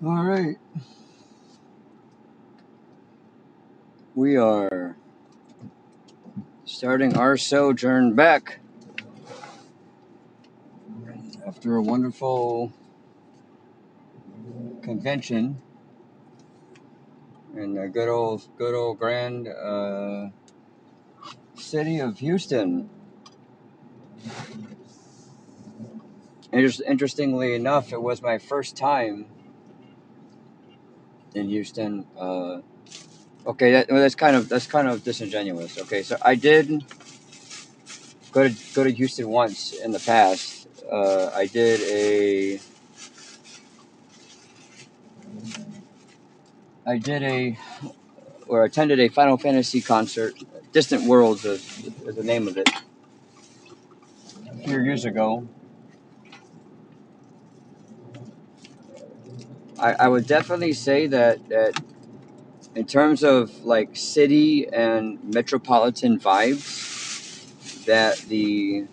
All right. We are starting our sojourn back after a wonderful convention in the good old grand city of Houston. Interestingly enough, it was my first time in Houston. Okay, that's kind of disingenuous. Okay, so I did go to Houston once in the past. I did a or attended a Final Fantasy concert. Distant Worlds is the name of it. A few years ago, I would definitely say that in terms of like city and metropolitan vibes, that the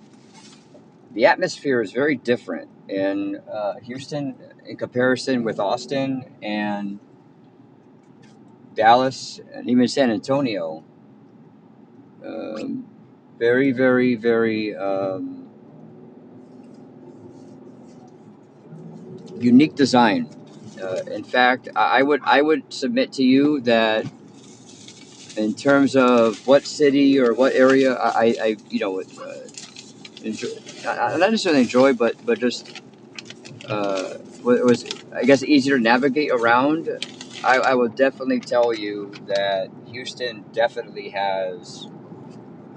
atmosphere is very different in Houston in comparison with Austin and Dallas and even San Antonio. Um, very, very, very unique design. In fact, I would submit to you that in terms of what city or what area I enjoy, not necessarily enjoy, but just it was, I guess, easier to navigate around. I will definitely tell you that Houston definitely has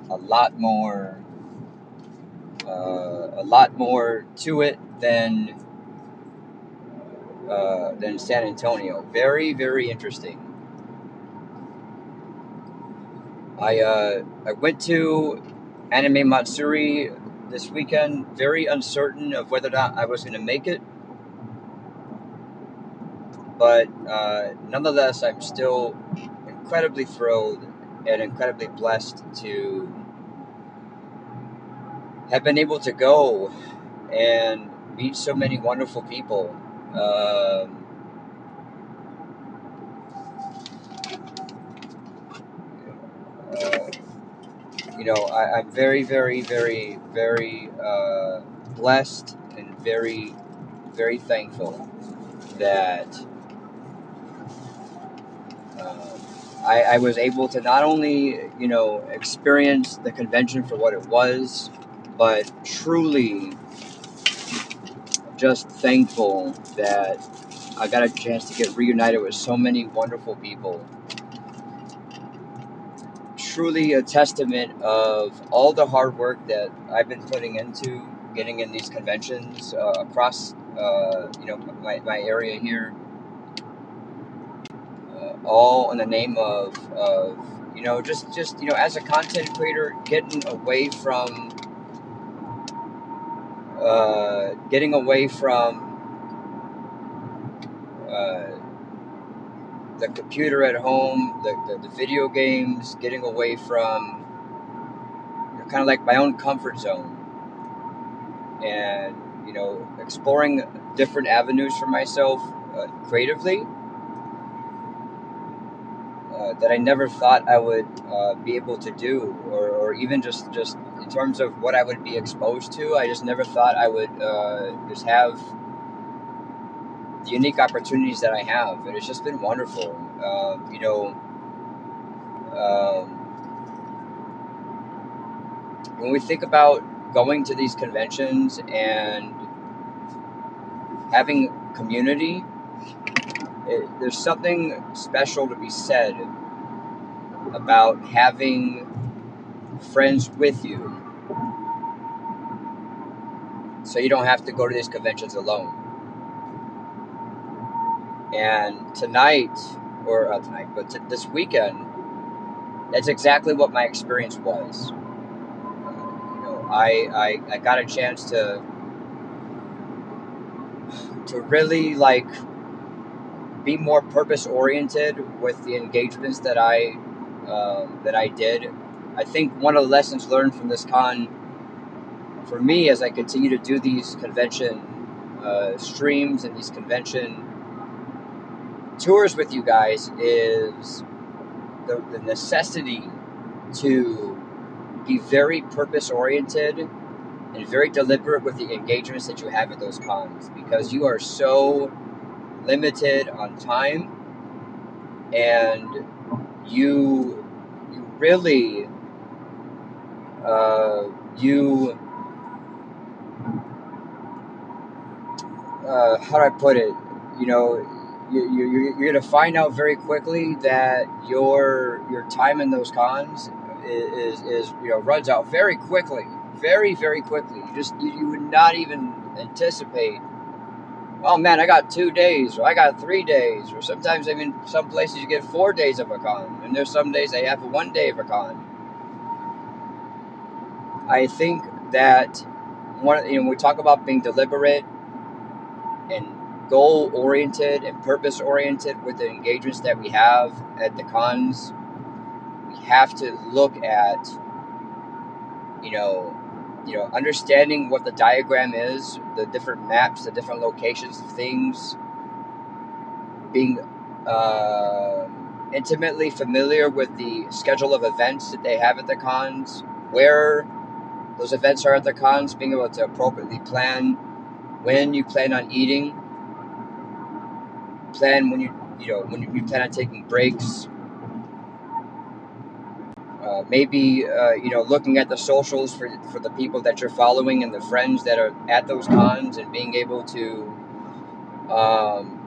a lot more a lot more to it than San Antonio. Very, very interesting. I went to Anime Matsuri this weekend, very uncertain of whether or not I was going to make it, but nonetheless, I'm still incredibly thrilled and incredibly blessed to have been able to go and meet so many wonderful people. Um, uh, I'm very, very, very, very blessed and very, very thankful that uh, I was able to not only, experience the convention for what it was, but truly just thankful that I got a chance to get reunited with so many wonderful people. Truly a testament of all the hard work that I've been putting into getting in these conventions across, my area here, all in the name of just as a content creator, getting away from uh, the computer at home, the video games, getting away from kind of like my own comfort zone, and exploring different avenues for myself creatively that I never thought I would be able to do, or even just in terms of what I would be exposed to. I just never thought I would just have the unique opportunities that I have, and it's just been wonderful. Um, when we think about going to these conventions and having community, there's something special to be said about having friends with you, so you don't have to go to these conventions alone. And tonight, or tonight, but this weekend, that's exactly what my experience was. I got a chance to really like be more purpose oriented with the engagements that I did. I think one of the lessons learned from this con for me, as I continue to do these convention streams and these convention tours with you guys is the necessity to be very purpose oriented and very deliberate with the engagements that you have at those cons, because you are so limited on time, and you really you how do I put it? You know, you're gonna find out very quickly that your time in those cons is runs out very quickly, very quickly. You would not even anticipate. Oh man, I got 2 days, or I got 3 days, or sometimes even some places you get 4 days of a con, and there's some days they have 1 day of a con. I think that we talk about being deliberate and goal oriented and purpose oriented with the engagements that we have at the cons. We have to look at understanding what the diagram is, the different maps, the different locations of things, being intimately familiar with the schedule of events that they have at the cons, where those events are at the cons, being able to appropriately plan when you plan on eating, plan when you plan on taking breaks. Maybe looking at the socials for the people that you're following and the friends that are at those cons, and being able to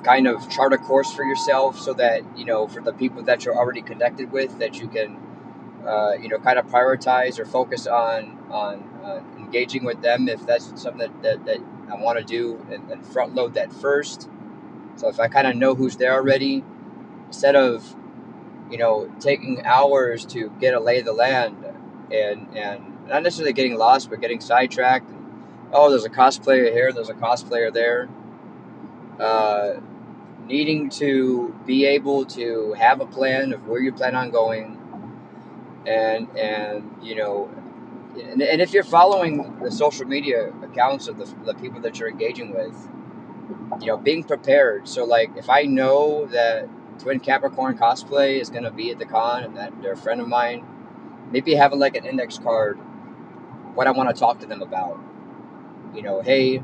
kind of chart a course for yourself, so that for the people that you're already connected with, that you can kind of prioritize or focus on engaging with them, if that's something that I want to do, and front load that first. So if I kind of know who's there already, instead of taking hours to get a lay of the land, and not necessarily getting lost, but getting sidetracked. And, oh, there's a cosplayer here, there's a cosplayer there. Needing to be able to have a plan of where you plan on going, and if you're following the social media accounts of the people that you're engaging with, being prepared. So like, if I know that Twin Capricorn Cosplay is going to be at the con and that they're a friend of mine, maybe having like an index card, what I want to talk to them about. Hey,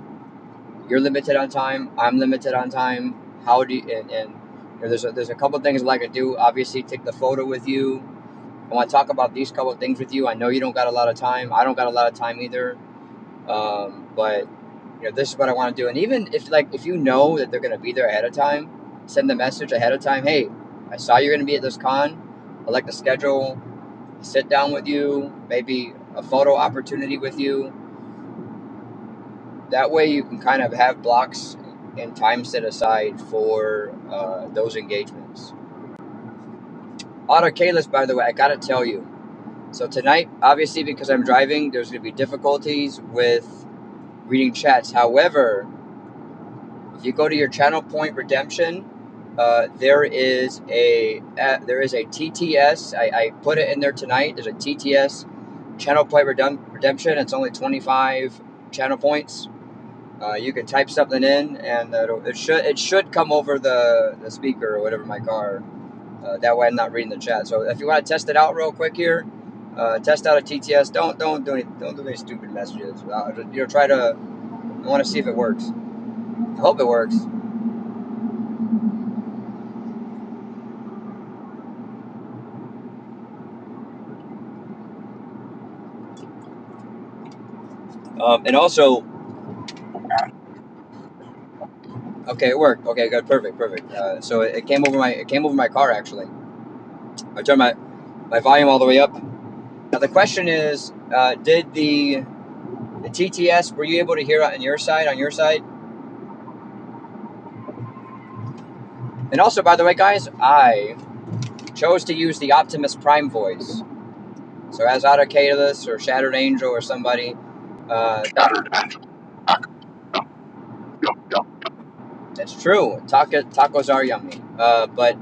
you're limited on time, I'm limited on time. How do you, and there's a couple things I'd like to do. Obviously, take the photo with you. I want to talk about these couple of things with you. I know you don't got a lot of time. I don't got a lot of time either. But this is what I want to do. And even if you know that they're going to be there ahead of time, send the message ahead of time. Hey, I saw you're going to be at this con. I'd like to schedule a sit down with you, maybe a photo opportunity with you. That way you can kind of have blocks and time set aside for those engagements. Auto Kalis, by the way, I got to tell you. So tonight, obviously, because I'm driving, there's going to be difficulties with reading chats. However, if you go to your channel point redemption, there is a TTS. I put it in there tonight. There's a TTS channel point redemption. It's only 25 channel points. You can type something in, and it should come over the speaker or whatever, my car. That way I'm not reading the chat. So if you want to test it out real quick here, test out a TTS. Don't do any stupid messages. Try to. I want to see if it works. I hope it works. And also, okay, it worked. Okay, good, perfect. So it came over my car actually. I turned my volume all the way up. Now the question is, did the TTS, were you able to hear it on your side? And also, by the way, guys, I chose to use the Optimus Prime voice. So as Autocatalus or Shattered Angel or somebody, that's true. Tacos are yummy. But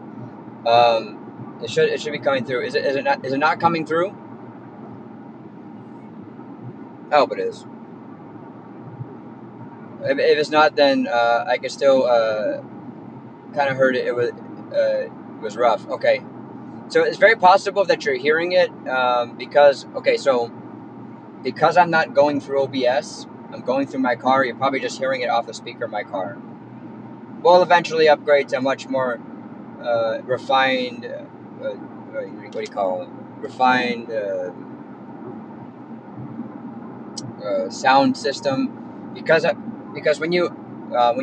it should be coming through. Is it not coming through? I hope it is. If it's not, then I can still kind of heard it. was rough. Okay, so it's very possible that you're hearing it because because I'm not going through OBS, I'm going through my car. You're probably just hearing it off the speaker of my car. We'll eventually upgrade to a much more refined. What do you call it? Refined sound system because when you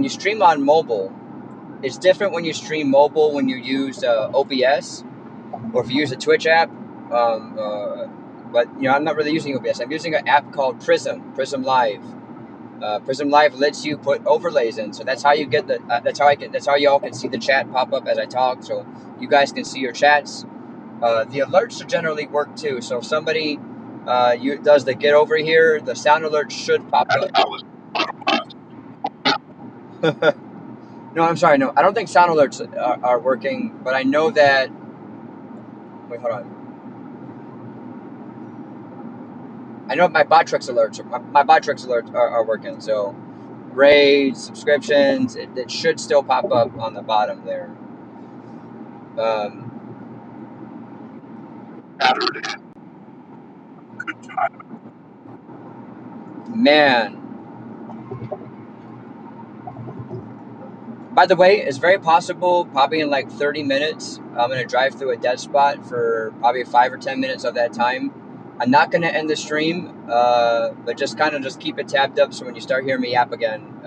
stream on mobile, it's different when you stream mobile when you use OBS or if you use a Twitch app. But I'm not really using OBS. I'm using an app called Prism Live. Prism Live lets you put overlays in, so that's how you get the. That's how y'all can see the chat pop up as I talk, so you guys can see your chats. The alerts generally work too. So if somebody does the get over here, the sound alert should pop up. No, I'm sorry. No, I don't think sound alerts are working, but I know that. Wait, hold on. I know my Botrix alerts. My Botrix alerts are working. So raids, subscriptions, it should still pop up on the bottom there. Um, man. By the way, it's very possible, probably in like 30 minutes, I'm going to drive through a dead spot for probably 5 or 10 minutes of that time. I'm not going to end the stream, but just kind of just keep it tabbed up so when you start hearing me yap again,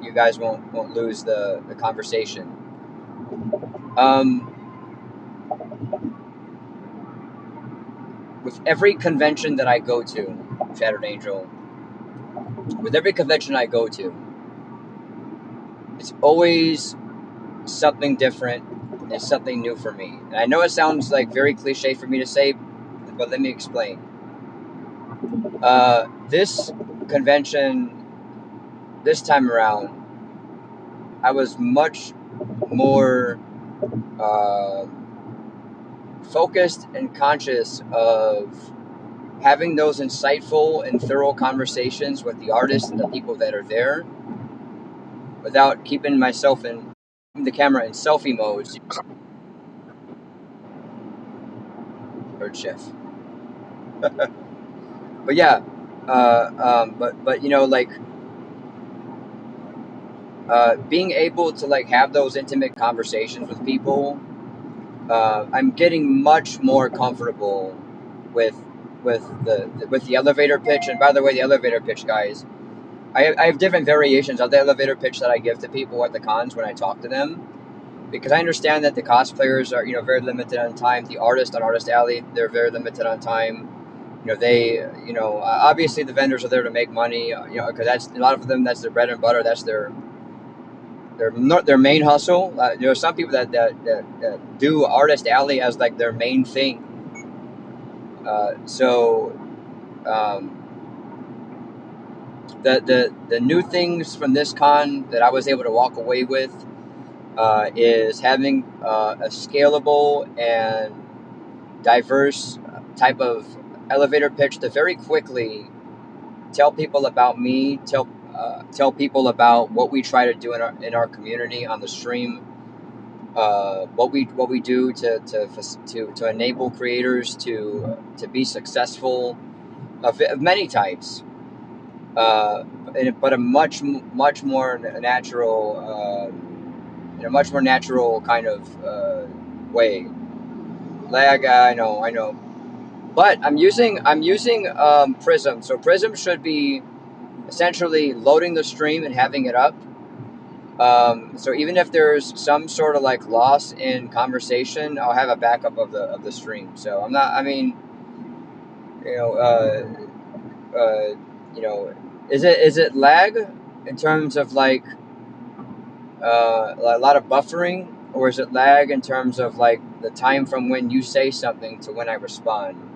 you guys won't lose the conversation. With every convention that I go to, Shattered Angel, with every convention I go to, it's always something different and something new for me. And I know it sounds like very cliche for me to say, but let me explain. This convention, this time around, I was much more uh, focused and conscious of having those insightful and thorough conversations with the artists and the people that are there without keeping myself in the camera in selfie modes. Or chef. But yeah, but like being able to like have those intimate conversations with people, I'm getting much more comfortable with the elevator pitch. And by the way, the elevator pitch, guys, I have different variations of the elevator pitch that I give to people at the cons when I talk to them, because I understand that the cosplayers are very limited on time. The artists on Artist Alley, they're very limited on time. They obviously the vendors are there to make money. Because that's a lot of them. That's their bread and butter. That's their main hustle. There are some people that do Artist Alley as like their main thing. So the new things from this con that I was able to walk away with is having a scalable and diverse type of elevator pitch to very quickly tell people about me, tell people about what we try to do in our community on the stream, what we do to enable creators to be successful of many types, but a much more natural, in a much more natural kind of way. Lag, I know, but I'm using Prism, so Prism should be essentially loading the stream and having it up. So even if there's some sort of like loss in conversation, I'll have a backup of the stream. So I'm not. I mean, you know, is it lag in terms of like a lot of buffering, or is it lag in terms of like the time from when you say something to when I respond?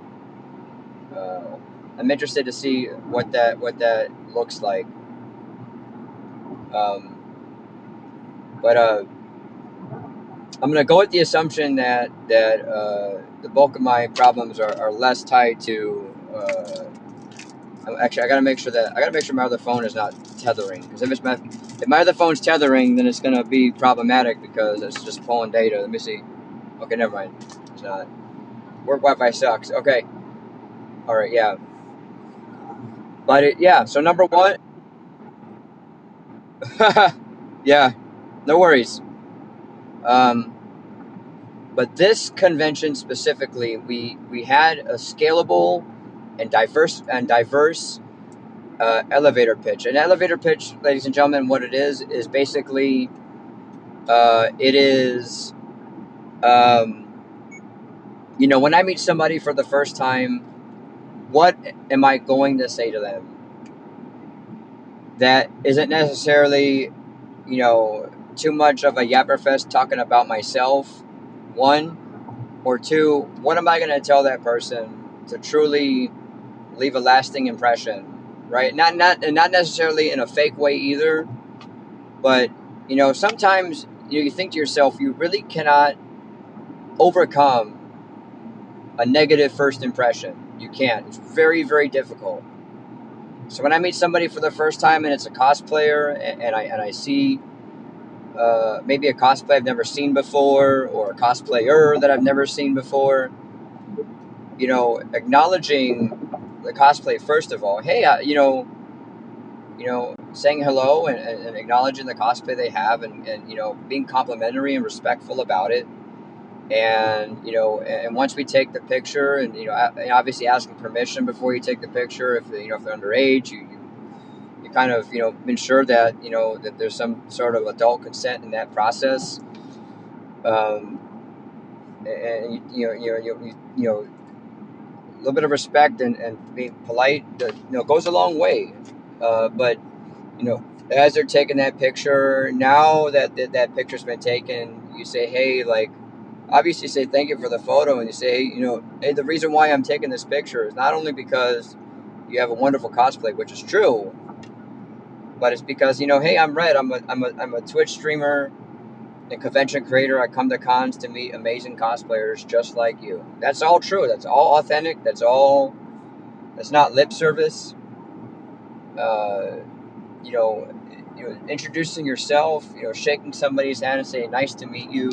I'm interested to see what that looks like. But I'm gonna go with the assumption that the bulk of my problems are less tied to. Actually, I gotta make sure my other phone is not tethering, because if it's If my other phone's tethering, then it's gonna be problematic because it's just pulling data. Let me see. Okay, never mind. It's not. Work Wi-Fi sucks. Okay. All right. Yeah. But yeah. So number one. Yeah. No worries. Um, but this convention specifically, we had a scalable and diverse elevator pitch. An elevator pitch, ladies and gentlemen, what it is basically it is um, when I meet somebody for the first time, what am I going to say to them that isn't necessarily too much of a yapper fest talking about myself? One or two, what am I going to tell that person to truly leave a lasting impression? Right? Not necessarily in a fake way either, but sometimes you think to yourself, you really cannot overcome a negative first impression. You can't. It's very, very difficult. So when I meet somebody for the first time and it's a cosplayer, and I see maybe a cosplay I've never seen before, or a cosplayer that I've never seen before, acknowledging the cosplay first of all. Hey, saying hello and acknowledging the cosplay they have, and being complimentary and respectful about it. And and once we take the picture, and and obviously asking permission before you take the picture. If if they're underage, you kind of ensure that that there's some sort of adult consent in that process. um, and a little bit of respect and being polite, goes a long way. But as they're taking that picture, now that picture's been taken, you say, hey, like, obviously say thank you for the photo, and you say, hey, the reason why I'm taking this picture is not only because you have a wonderful cosplay, which is true, but it's because hey, I'm Red. I'm a Twitch streamer and convention creator. I come to cons to meet amazing cosplayers just like you. That's all true. That's all authentic. That's not lip service. Uh, you know, introducing yourself, shaking somebody's hand and saying, "Nice to meet you."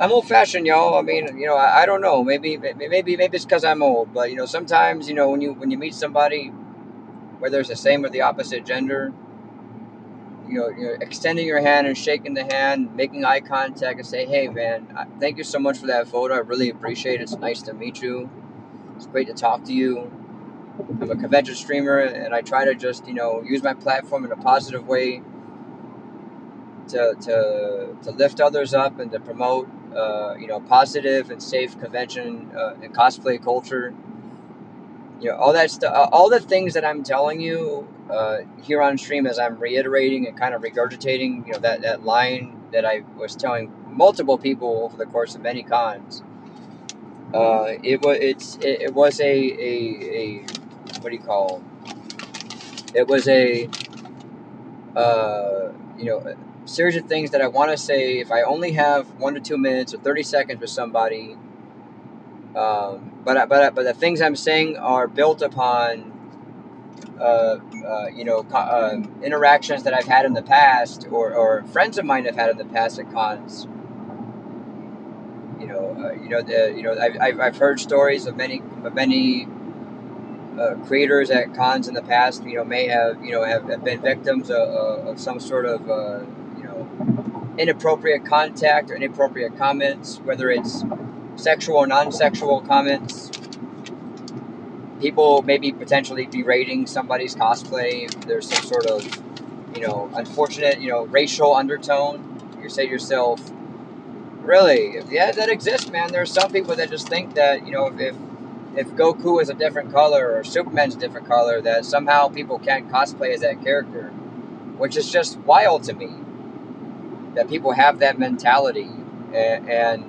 I'm old fashioned, y'all. I mean, I don't know. Maybe it's because I'm old, but sometimes when you meet somebody, whether it's the same or the opposite gender, extending your hand and shaking the hand, making eye contact, and say, "Hey, man, thank you so much for that photo. I really appreciate it. It's nice to meet you. It's great to talk to you. I'm a convention streamer, and I try to just use my platform in a positive way to lift others up and to promote positive and safe convention and cosplay culture." All that stuff, all the things that I'm telling you here on stream, as I'm reiterating and kind of regurgitating, that line that I was telling multiple people over the course of many cons. It was a what do you call? It was a a series of things that I want to say. If I only have 1 to 2 minutes or 30 seconds with somebody, but the things I'm saying are built upon interactions that I've had in the past, or friends of mine have had in the past at cons. I've heard stories of many creators at cons in the past. May have been victims of some sort of inappropriate contact or inappropriate comments, whether it's sexual or non-sexual comments. People maybe potentially berating somebody's cosplay. There's some sort of unfortunate racial undertone. You say to yourself, really? Yeah, that exists, man. There's some people that just think that if Goku is a different color or Superman's a different color, that somehow people can't cosplay as that character, which is just wild to me. That people have that mentality, and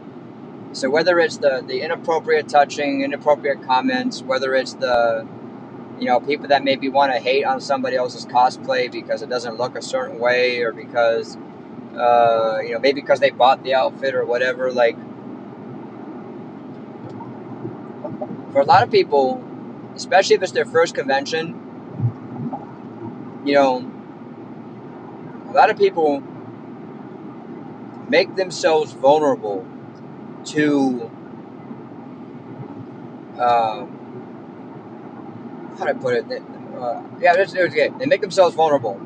so whether it's the inappropriate touching, inappropriate comments, whether it's the people that maybe want to hate on somebody else's cosplay because it doesn't look a certain way, or because maybe because they bought the outfit or whatever. Like, for a lot of people, especially if it's their first convention, you know lot of people make themselves vulnerable to how do I put it? Yeah, there's okay. They make themselves vulnerable.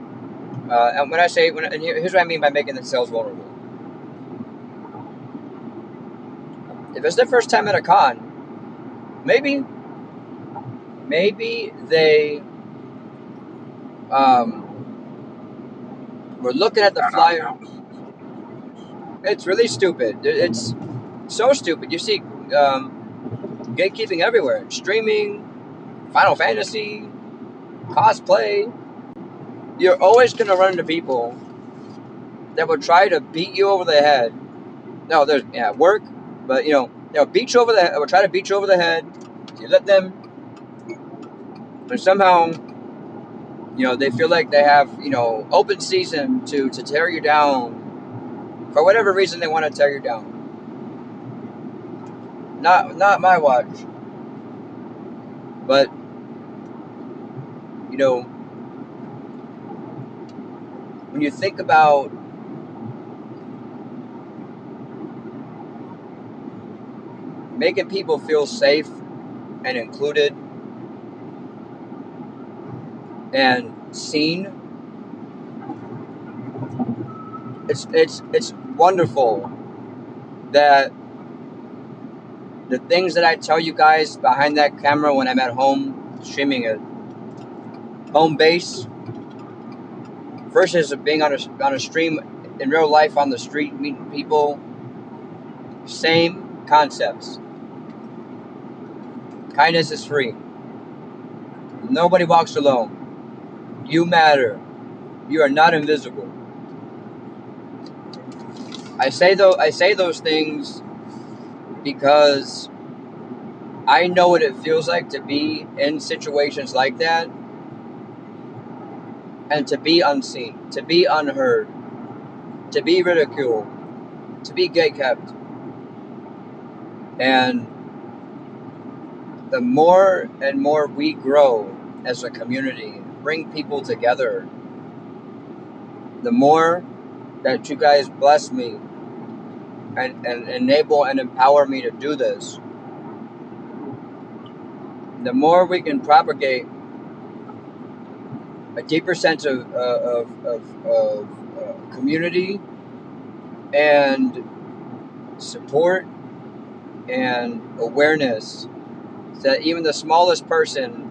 And when I say and here's what I mean by making themselves vulnerable. If it's their first time at a con, maybe they were looking at the flyer. It's really stupid. It's so stupid. You see gatekeeping everywhere. Streaming, Final Fantasy, cosplay. You're always going to run into people that will try to beat you over the head. No, there's work, but they'll beat you over the head. Will try to beat you over the head. You let them, and somehow they feel like they have open season to tear you down for whatever reason they want to tear you down. Not my watch. But when you think about making people feel safe and included and seen, it's wonderful that the things that I tell you guys behind that camera when I'm at home streaming at home base versus being on a stream in real life on the street meeting people, same concepts. Kindness is free. Nobody walks alone. You matter. You are not invisible. I say those things because I know what it feels like to be in situations like that and to be unseen, to be unheard, to be ridiculed, to be gatekept. And the more and more we grow as a community, bring people together, the more that you guys bless me and enable and empower me to do this, the more we can propagate a deeper sense of community and support and awareness, so that even the smallest person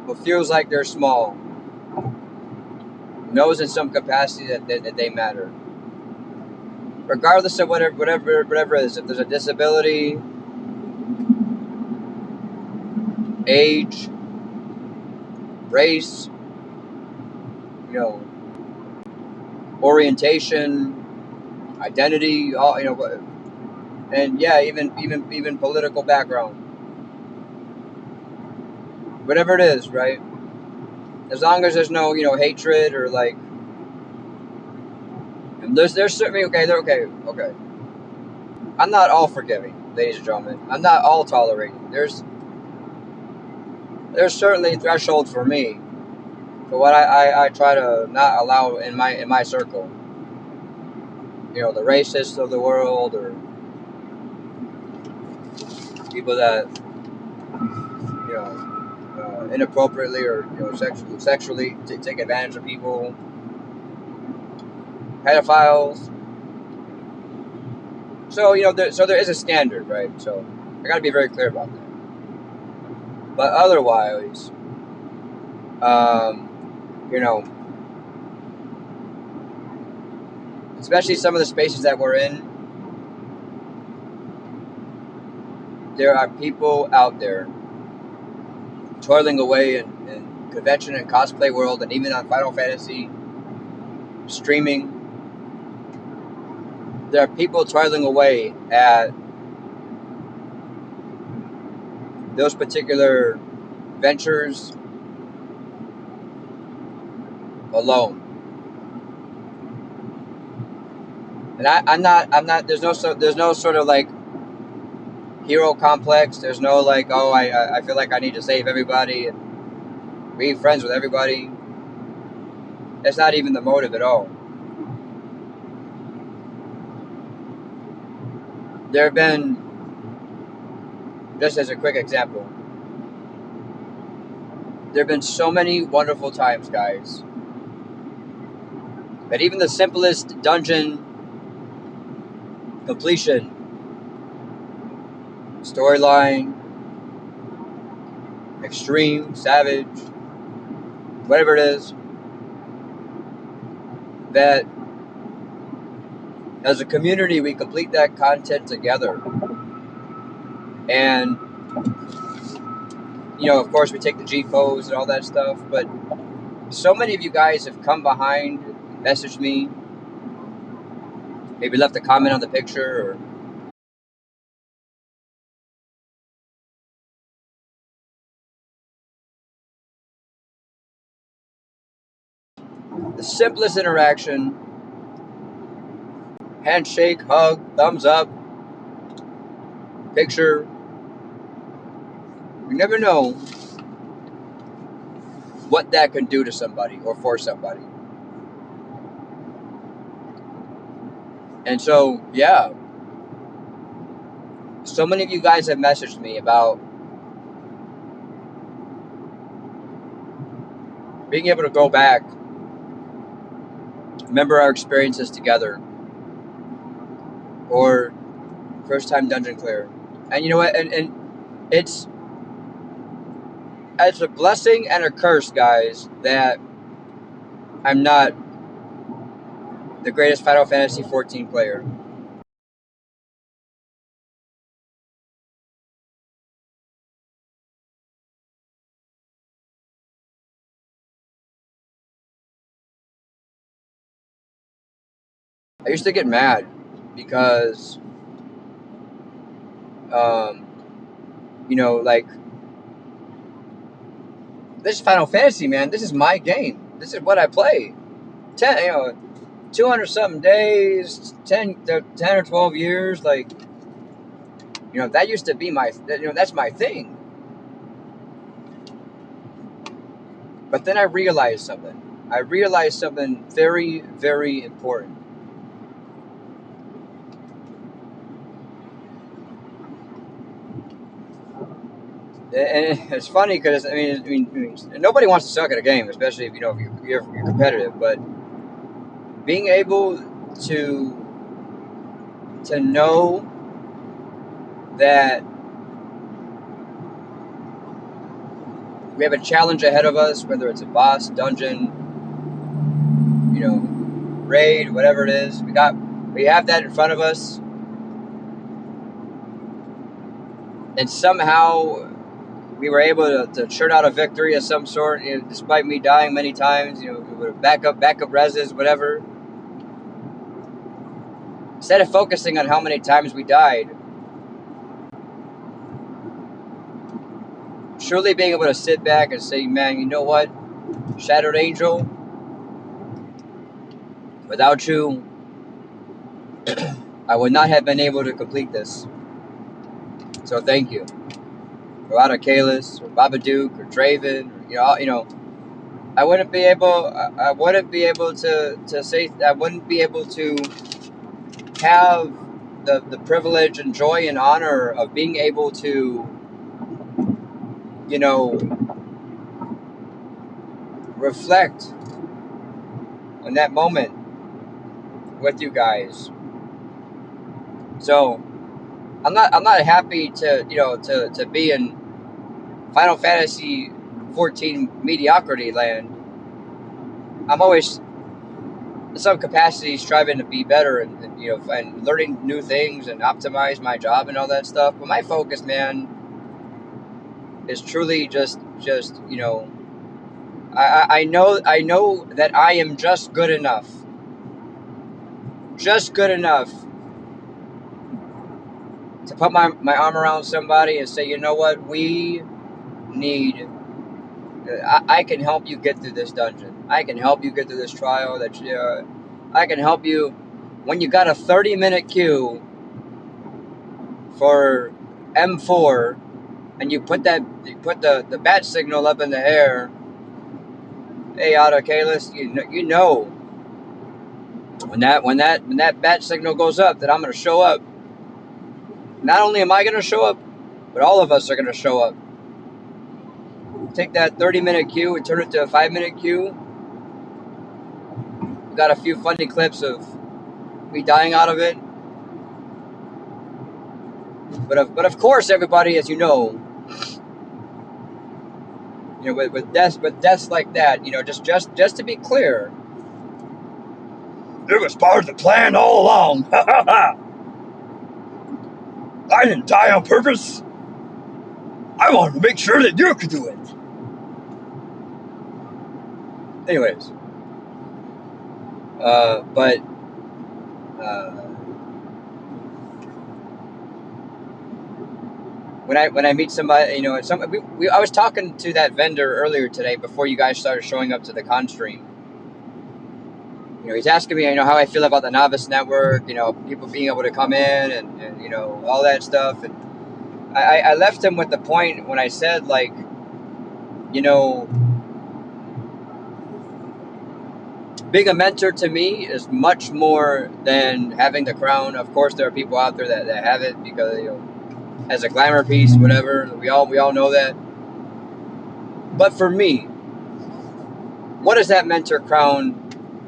who feels like they're small knows in some capacity that they matter, regardless of whatever it is. If there's a disability, age, race, orientation, identity, all and even political background, whatever it is, right? As long as there's no hatred or like, and there's certainly okay. I'm not all forgiving, ladies and gentlemen. I'm not all tolerating. There's certainly thresholds for me for what I try to not allow in my circle. The racists of the world, or people that inappropriately or sexually take advantage of people, pedophiles. So so there is a standard, right? So I got to be very clear about that. But otherwise, especially some of the spaces that we're in, there are people out there toiling away in convention and cosplay world, and even on Final Fantasy streaming. There are people toiling away at those particular ventures alone. And I'm not. There's no sort of like hero complex. There's no like, oh, I feel like I need to save everybody and be friends with everybody. That's not even the motive at all. there have been, just as a quick example, there have been so many wonderful times, guys, that even the simplest dungeon completion, storyline, extreme, savage, whatever it is, that as a community we complete that content together. And, of course we take the G pose and all that stuff, but so many of you guys have come behind, messaged me, maybe left a comment on the picture, or the simplest interaction, handshake, hug, thumbs up, picture. You never know what that can do to somebody or for somebody. And so, yeah, so many of you guys have messaged me about being able to go back, remember our experiences together, or first time dungeon clear. And you know what? And it's a blessing and a curse, guys, that I'm not the greatest Final Fantasy 14 player. I used to get mad because, um, like, this is Final Fantasy, man. This is my game. This is what I play. 200 something days, 10 or 12 years. Like, that used to be that's my thing. But then I realized something. I realized something very, very important. And it's funny because nobody wants to suck at a game, especially if you're competitive. But being able to know that we have a challenge ahead of us, whether it's a boss, dungeon, raid, whatever it is, we have that in front of us, and somehow we were able to churn out a victory of some sort, despite me dying many times, with backup reses, whatever. Instead of focusing on how many times we died, truly being able to sit back and say, man, you know what, Shattered Angel, without you, I would not have been able to complete this. So thank you. Or Ada Kalis, or Babadook, or Draven, I wouldn't be able. I wouldn't be able to say. I wouldn't be able to have the privilege and joy and honor of being able to, reflect on that moment with you guys. So I'm not happy to be in Final Fantasy 14 mediocrity land. I'm always in some capacity striving to be better and learning new things and optimize my job and all that stuff. But my focus, man, is truly just I know that I am just good enough to put my arm around somebody and say, you know what, we need I can help you get through this dungeon. I can help you get through this trial. I can help you when you got a 30-minute queue for M4 and you put the bat signal up in the air. Hey, Ada Kalis, you know when that bat signal goes up that I'm gonna show up. not only am I going to show up, but all of us are going to show up. Take that 30-minute queue and turn it to a 5-minute queue. We got a few funny clips of me dying out of it. But of course, everybody, as you know, with deaths like that, just to be clear, it was part of the plan all along. I didn't die on purpose. I wanted to make sure that you could do it. Anyways, but when I meet somebody, I was talking to that vendor earlier today before you guys started showing up to the con stream. He's asking me, how I feel about the novice network, people being able to come in and all that stuff. And I left him with the point when I said, like, being a mentor to me is much more than having the crown. Of course, there are people out there that have it because, as a glamour piece, whatever. We all know that. But for me, what does that mentor crown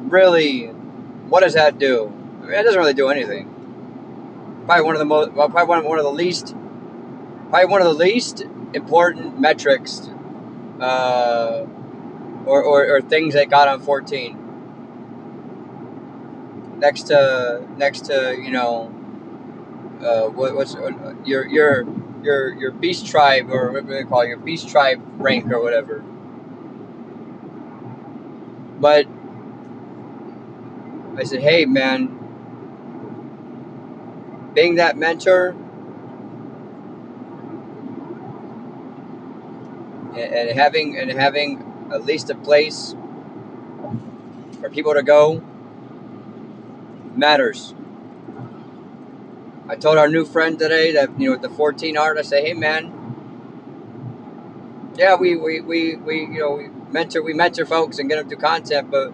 really? What does that do? I mean, it doesn't really do anything. Probably one of the least important metrics, or things that got on 14. Next to what's your beast tribe, or what do they call it, your beast tribe rank or whatever. But I said, hey man, being that mentor and having at least a place for people to go matters. I told our new friend today that the 14 art, I say, hey man, yeah, we mentor folks and get them to content, but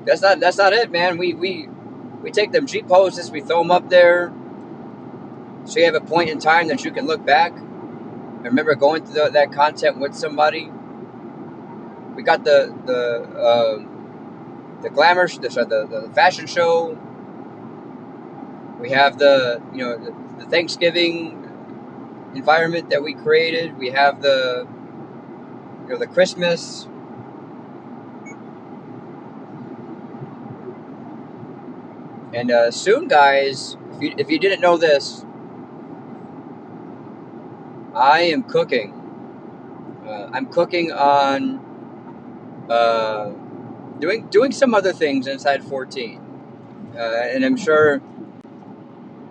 that's not it, man. We take them Jeep poses, we throw them up there, so you have a point in time that you can look back and remember going through that content with somebody. We got the glamour, the fashion show. We have the Thanksgiving environment that we created. We have the Christmas. And soon, guys, if you didn't know this, I am cooking. I'm cooking on doing some other things inside 14, and I'm sure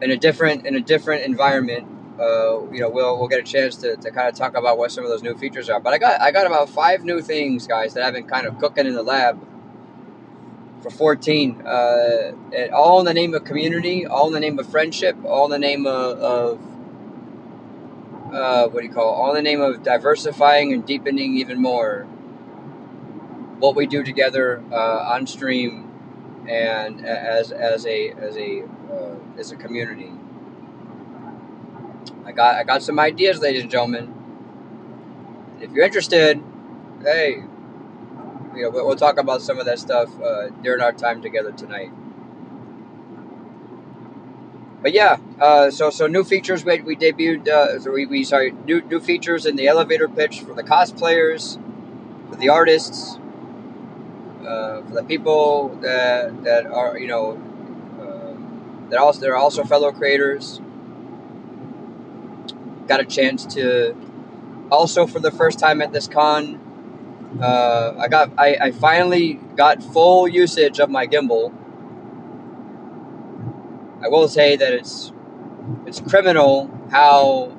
in a different environment, we'll get a chance to kind of talk about what some of those new features are. But I got about 5 new things, guys, that I've been kind of cooking in the lab for 14, and all in the name of community, all in the name of friendship, all in the name of all in the name of diversifying and deepening even more what we do together on stream and as a community. I got some ideas, ladies and gentlemen. If you're interested, hey, we'll talk about some of that stuff during our time together tonight. But yeah, so new features we debuted. New features in the elevator pitch for the cosplayers, for the artists, for the people that are they're also fellow creators. Got a chance to also, for the first time at this con, I finally got full usage of my gimbal. I will say that it's criminal how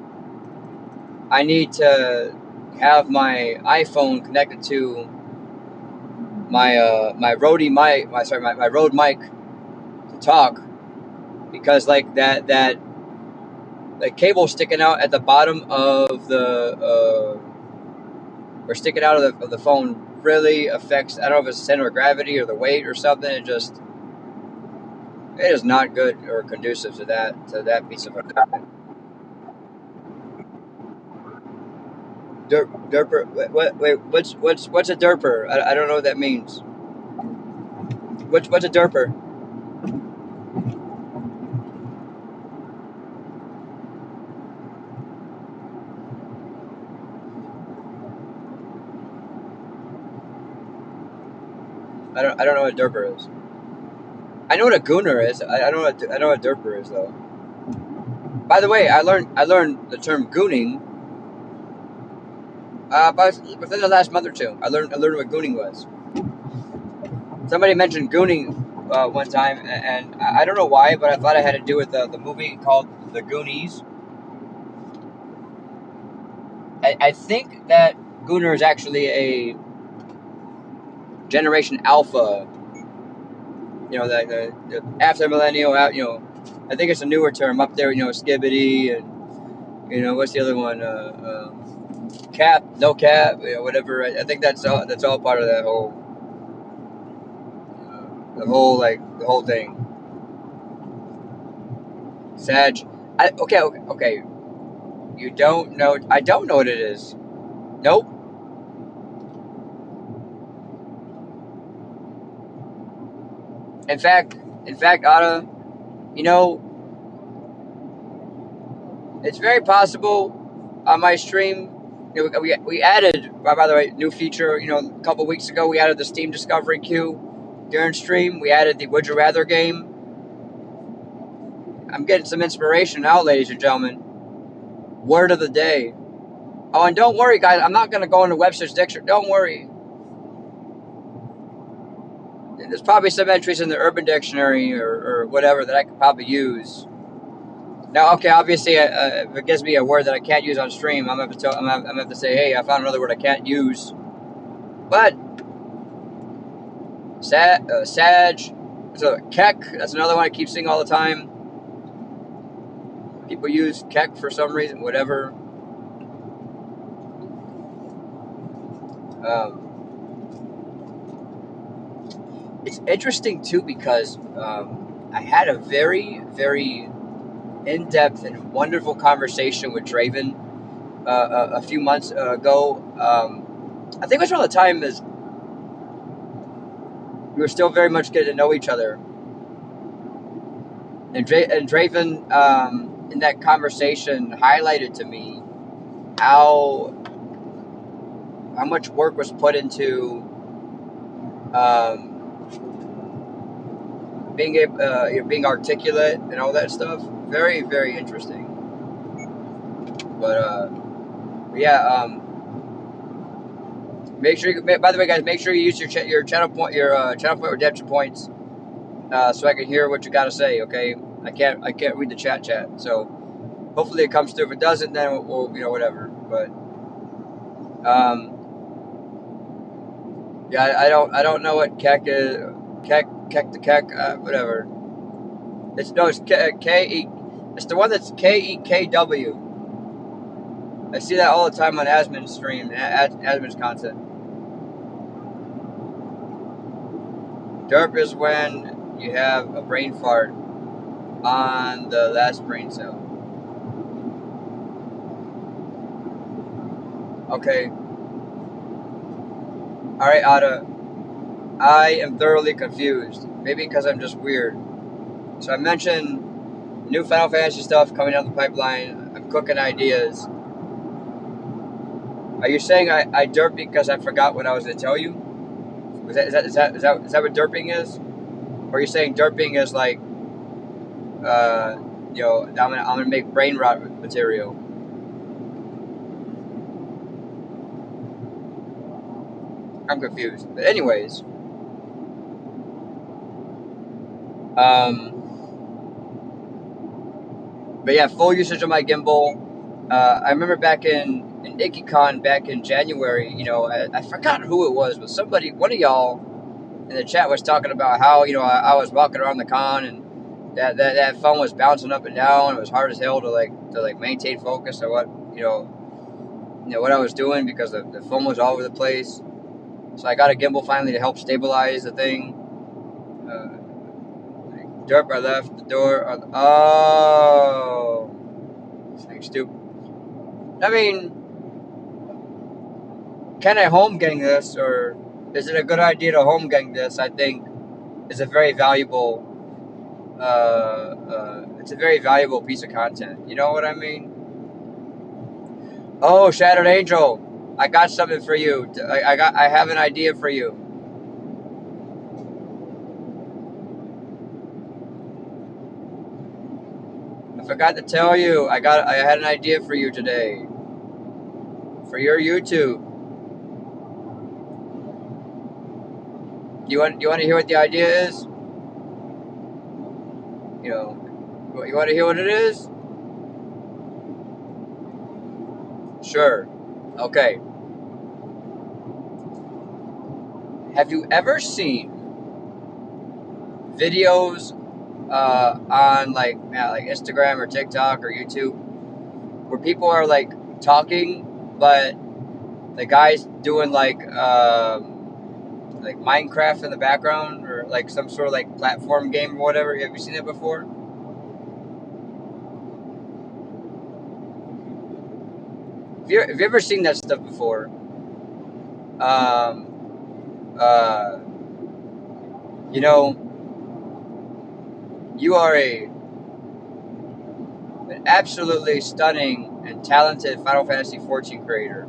I need to have my iPhone connected to my Rode mic, my Rode mic to talk, because like that the cable sticking out at the bottom of the or sticking out of the phone really affects. I don't know if it's the center of gravity or the weight or something. It just It is not good or conducive to that piece of equipment. Derper. Wait. What's a derper? I don't know what that means. What's a derper? I don't know what a derper is. I know what a gooner is. I know what a derper is though. By the way, I learned the term gooning about within the last month or two. I learned what gooning was. Somebody mentioned gooning one time, and I don't know why, but I thought it had to do with the movie called The Goonies. I think that gooner is actually a Generation Alpha. You know, the after millennial. I think it's a newer term up there. Skibbity and what's the other one? Cap, no cap, whatever. I think that's all part of that the whole thing. Sag. Okay. You don't know. I don't know what it is. Nope. In fact, Ada, you know, it's very possible on my stream. We added, by the way, new feature. A couple weeks ago, we added the Steam Discovery queue during stream. We added the Would You Rather game. I'm getting some inspiration now, ladies and gentlemen. Word of the day. Oh, and don't worry, guys. I'm not going to go into Webster's dictionary. Don't worry. There's probably some entries in the Urban Dictionary or whatever that I could probably use. Now, okay, obviously, if it gives me a word that I can't use on stream, I'm gonna have to say, hey, I found another word I can't use. But Sag, so Keck, that's another one I keep seeing all the time. People use Keck for some reason, whatever. It's interesting too because I had a very, very in-depth and wonderful conversation with Draven a few months ago. I think it was around the time as we were still very much getting to know each other. And Draven, in that conversation, highlighted to me how much work was put into being articulate and all that stuff. Very, very interesting. But yeah, make sure. By the way, guys, make sure you use your channel point redemption points, so I can hear what you got to say. Okay, I can't read the chat, so hopefully it comes through. If it doesn't, then we'll whatever. But yeah, I don't know what keck is. Keck the keck, whatever. It's K-E. It's the one that's KEKW. I see that all the time on Asmon's stream, Asmon's content. Derp is when you have a brain fart on the last brain cell. Okay. Alright, Ada. I am thoroughly confused. Maybe because I'm just weird. So I mentioned new Final Fantasy stuff coming down the pipeline. I'm cooking ideas. Are you saying I derp because I forgot what I was going to tell you? Is that what derping is? Or are you saying derping is like, I'm gonna make brain rot material? I'm confused. But anyways, but yeah, full usage of my gimbal. I remember back in IkiCon back in January. I forgot who it was, but one of y'all in the chat was talking about how I was walking around the con and that phone was bouncing up and down. It was hard as hell to maintain focus on what I was doing because the phone was all over the place. So I got a gimbal finally to help stabilize the thing. Derp, I left the door on. Oh, thanks, stupid. I mean, can I home gang this, or is it a good idea to home gang this? I think is a very valuable. It's a very valuable piece of content. You know what I mean? Oh, Shattered Angel, I got something for you. I have an idea for you. I forgot to tell you. I had an idea for you today. For your YouTube. You want to hear what the idea is? You know, you want to hear what it is? Sure. Okay. Have you ever seen videos on like Instagram or TikTok or YouTube where people are like talking, but the guy's doing like Minecraft in the background or like some sort of like platform game or whatever? Have you seen it before? Have you ever seen that stuff before? Um, uh, you know, you are an absolutely stunning and talented Final Fantasy 14 creator.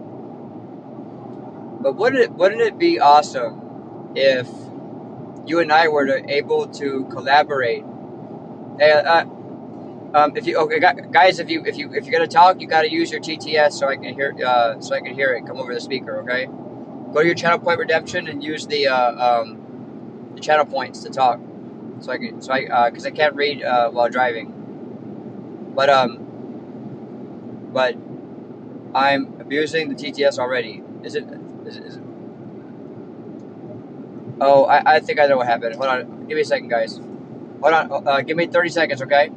But wouldn't it be awesome if you and I were able to collaborate? Hey, if you okay, guys, if you're gonna talk, you gotta use your TTS so I can hear it come over the speaker. Okay, go to your channel point redemption and use the channel points to talk. Because I can't read while driving. But I'm abusing the TTS already. Is it? Oh, I think I know what happened. Hold on, give me a second, guys. Hold on, give me 30 seconds, okay?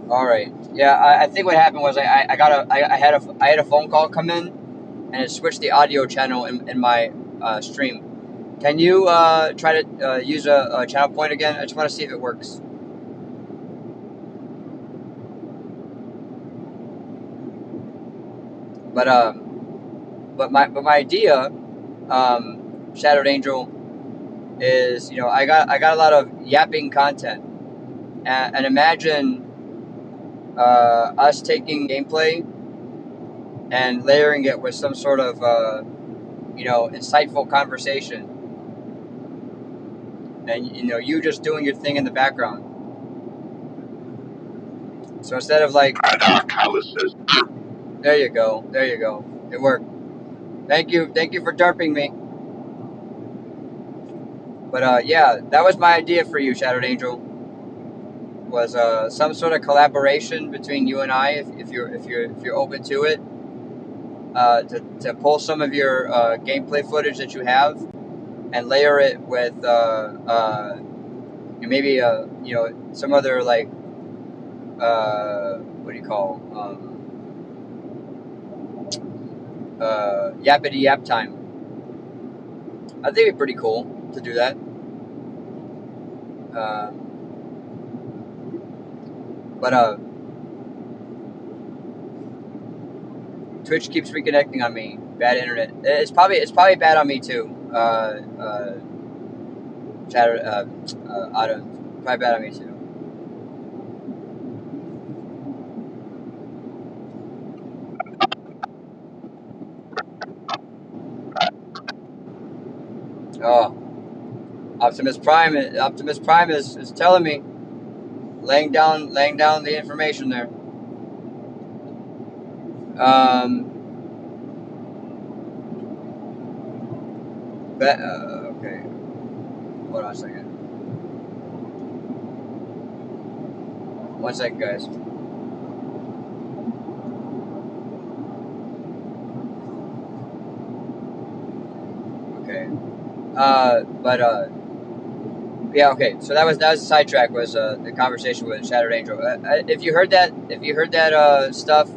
All right. Yeah, I think what happened was I had a phone call come in, and it switched the audio channel in my stream. Can you try to use a channel point again? I just want to see if it works. But my idea, Shattered Angel, is I got a lot of yapping content, and imagine us taking gameplay and layering it with some sort of insightful conversation, and you just doing your thing in the background. So instead of like, there you go, it worked. Thank you for derping me. But yeah, that was my idea for you, Shattered Angel. Was some sort of collaboration between you and I, if you're open to it, to pull some of your gameplay footage that you have and layer it with maybe some other like what do you call yappity yap time. I think it'd be pretty cool to do that. Uh, but Twitch keeps reconnecting on me. Bad internet. It's probably bad on me too. Chatter. Autumn. Probably bad on me too. Oh, Optimus Prime is telling me, laying down the information there. Okay. Hold on a second. One second, guys. Okay. But yeah. Okay. So that was the sidetrack. Was the conversation with Shattered Angel. If you heard that stuff,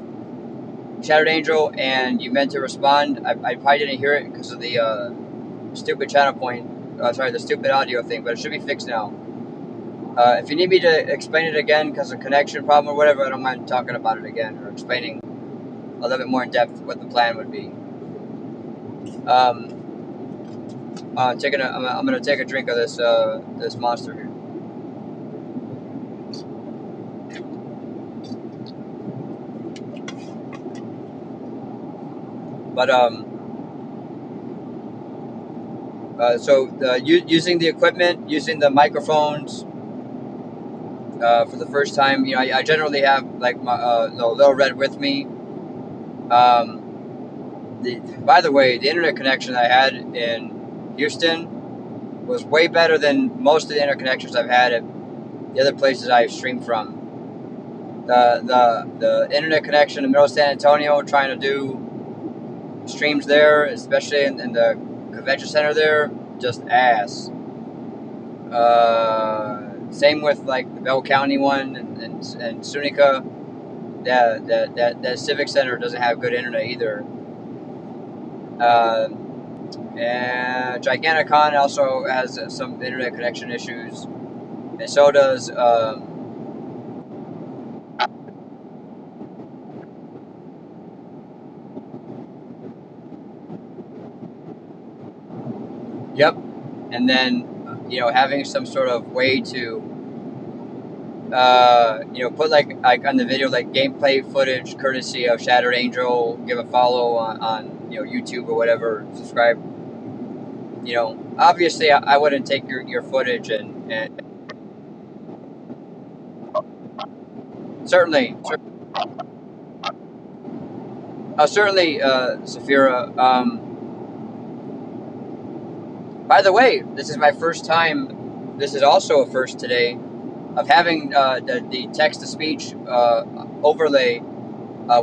Shattered Angel and you meant to respond, I probably didn't hear it because of the stupid channel point. Sorry, the stupid audio thing, but it should be fixed now. If you need me to explain it again because of connection problem or whatever, I don't mind talking about it again or explaining a little bit more in depth what the plan would be. I'm gonna take a drink of this monster here. But using the equipment, using the microphones for the first time, I generally have like my the Little Red with me. By the way, the internet connection I had in Houston was way better than most of the internet connections I've had at the other places I've streamed from. The internet connection in middle of San Antonio, trying to do streams there, especially in the convention center there, just ass. Same with like the Bell County one and Sunica. That Civic Center doesn't have good internet either. And Giganticon also has some internet connection issues, and so does yep. And then having some sort of way to put like on the video like gameplay footage courtesy of Shattered Angel. Give a follow on YouTube or whatever. Subscribe. Obviously I wouldn't take your footage and certainly Safira. By the way, this is my first time. This is also a first today of having the text to speech overlay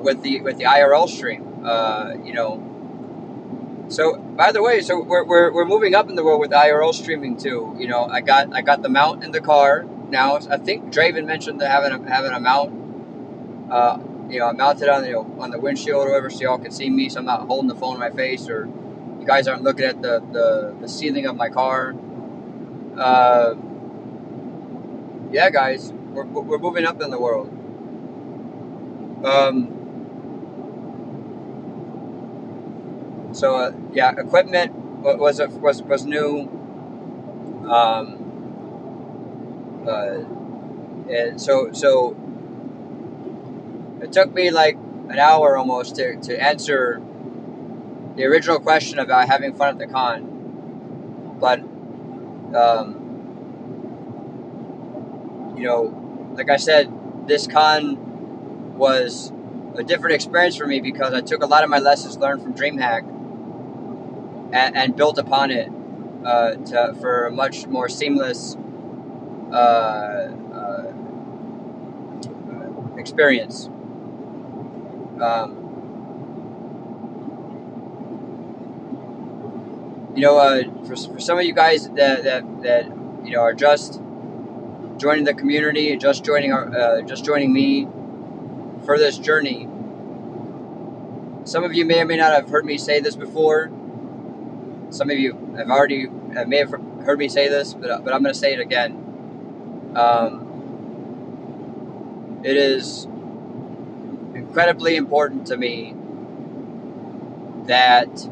with the IRL stream. So by the way, so we're moving up in the world with IRL streaming too. I got the mount in the car now. I think Draven mentioned having a mount. I mounted on the windshield or whatever, so y'all can see me. So I'm not holding the phone in my face, or you guys aren't looking at the ceiling of my car. Yeah, guys, we're moving up in the world. Yeah, equipment was new. And so it took me like an hour almost to answer the original question about having fun at the con. But like I said, this con was a different experience for me because I took a lot of my lessons learned from DreamHack and built upon it for a much more seamless experience. For some of you guys that are just joining the community, just joining me for this journey. Some of you may or may not have heard me say this before. Some of you may have heard me say this, but I'm going to say it again. It is incredibly important to me that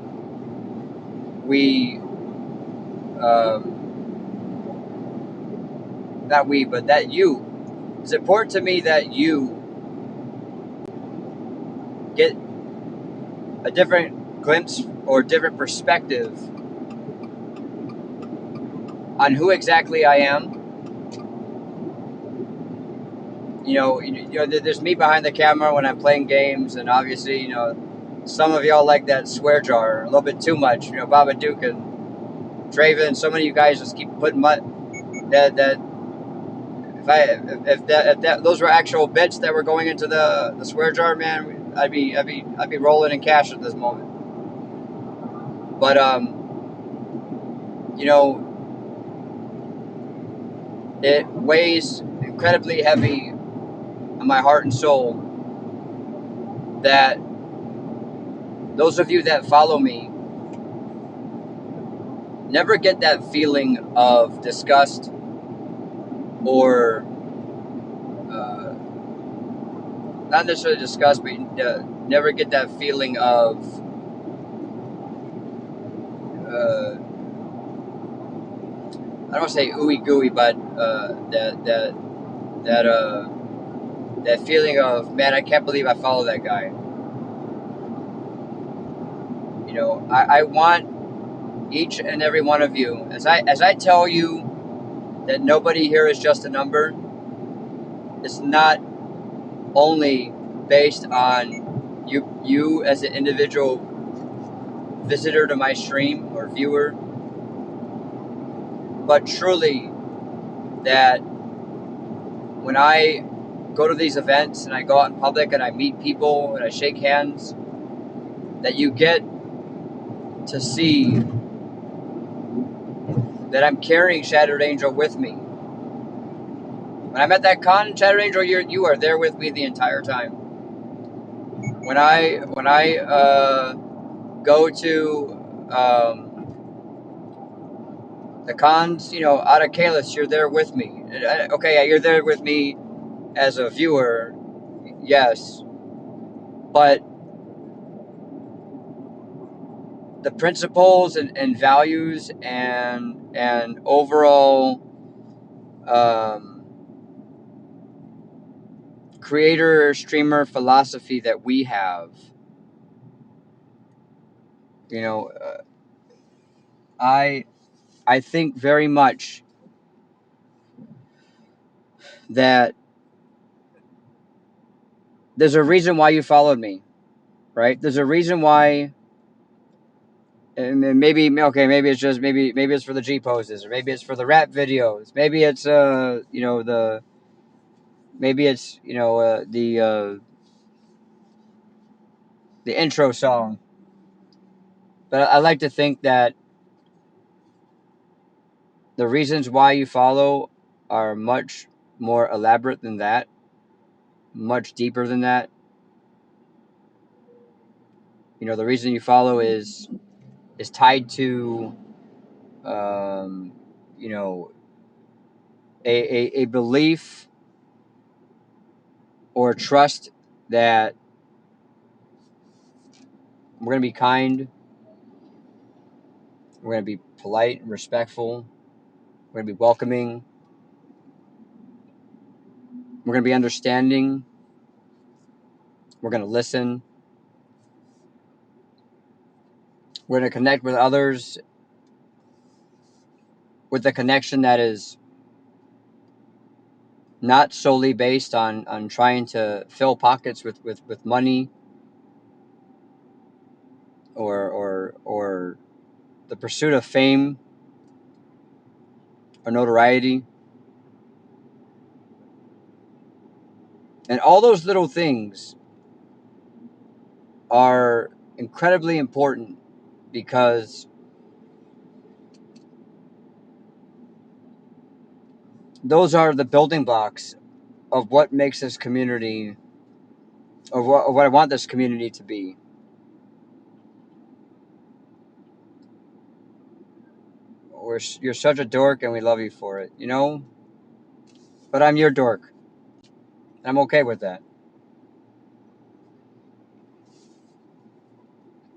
it's important to me that you get a different glimpse or different perspective on who exactly I am. There's me behind the camera when I'm playing games, and obviously, some of y'all like that swear jar a little bit too much. Babadook and Draven, so many of you guys just keep putting that if those were actual bits that were going into the swear jar, man, I'd be rolling in cash at this moment. But it weighs incredibly heavy on my heart and soul that those of you that follow me never get that feeling of disgust or not necessarily disgust, but never get that feeling of I don't want to say ooey gooey, but that that feeling of, man, I can't believe I follow that guy. You know, I want each and every one of you, as I tell you that nobody here is just a number. It's not only based on you as an individual visitor to my stream or viewer, but truly that when I go to these events and I go out in public and I meet people and I shake hands, that you get to see that I'm carrying Shattered Angel with me. When I'm at that con, Shattered Angel, you are there with me the entire time. When I go to the cons, you know, out of Kalis, you're there with me. Okay, you're there with me as a viewer, yes, but the principles and values and overall creator streamer philosophy that we have, you know, I think very much that there's a reason why you followed me, right? There's a reason why. And maybe okay, maybe it's for the G poses, or maybe it's for the rap videos, maybe it's you know maybe it's you know the intro song. But I like to think that the reasons why you follow are much more elaborate than that, much deeper than that. You know, the reason you follow is tied to um, you know a belief or trust that we're going to be kind, we're going to be polite and respectful, we're going to be welcoming, we're going to be understanding, we're going to listen, we're going to connect with others with a connection that is not solely based on trying to fill pockets with money or the pursuit of fame or notoriety. And all those little things are incredibly important because those are the building blocks of what makes this community, of what I want this community to be. You're such a dork and we love you for it, you know? But I'm your dork. I'm okay with that.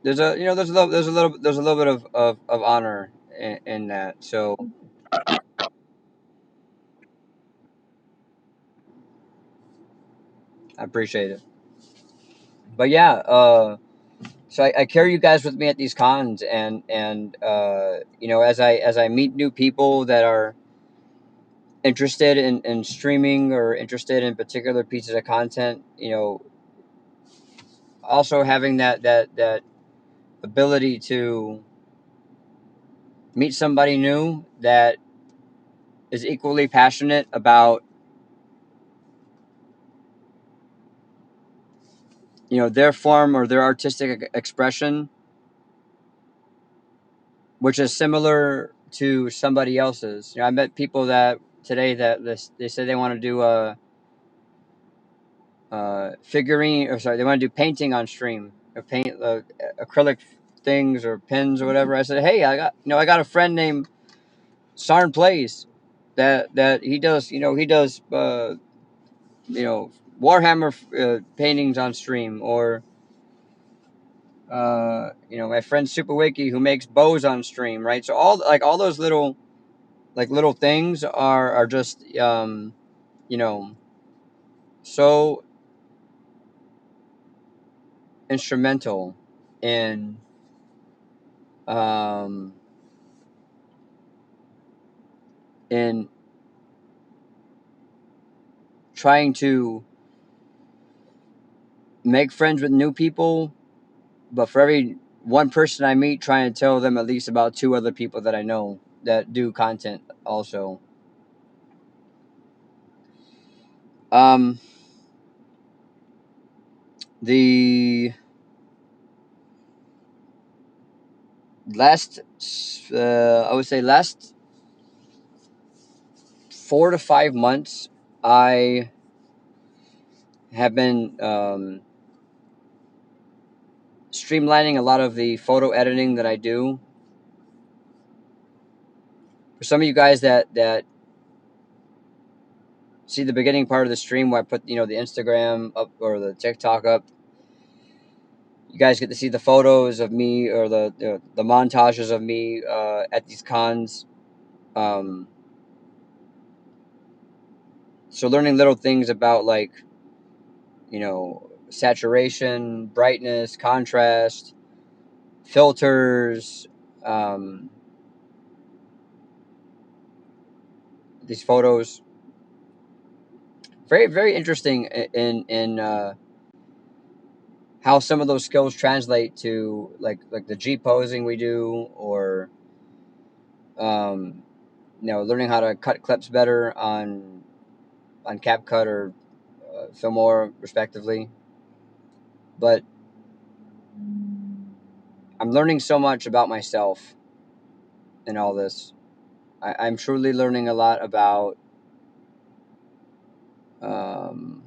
There's a little bit of honor in that. So I appreciate it. But yeah, so I carry you guys with me at these cons, and you know, as I meet new people that are interested in streaming or interested in particular pieces of content, you know, also having that ability to meet somebody new that is equally passionate about, you know, their form or their artistic expression, which is similar to somebody else's. You know, I met people that today that they say they want to do a figurine, or sorry, they want to do painting on stream. paint acrylic things or pens or whatever. I said, hey, I got a friend named Sarn Plays that he does Warhammer paintings on stream, or my friend Super Wiki who makes bows on stream, right? So all those little things are just you know so instrumental in um, in trying to make friends with new people. But for every one person I meet, trying to tell them at least about two other people that I know that do content also. Um, the last, I would say, last 4 to 5 months, I have been streamlining a lot of the photo editing that I do. For some of you guys that see the beginning part of the stream where I put the Instagram up or the TikTok up, you guys get to see the photos of me, or the montages of me at these cons. Um, so learning little things about, like, saturation, brightness, contrast, filters, um, these photos. Very, very interesting in how some of those skills translate to like the G posing we do, or um, learning how to cut clips better on CapCut or Filmora, respectively. But I'm learning so much about myself in all this. I'm truly learning a lot about um,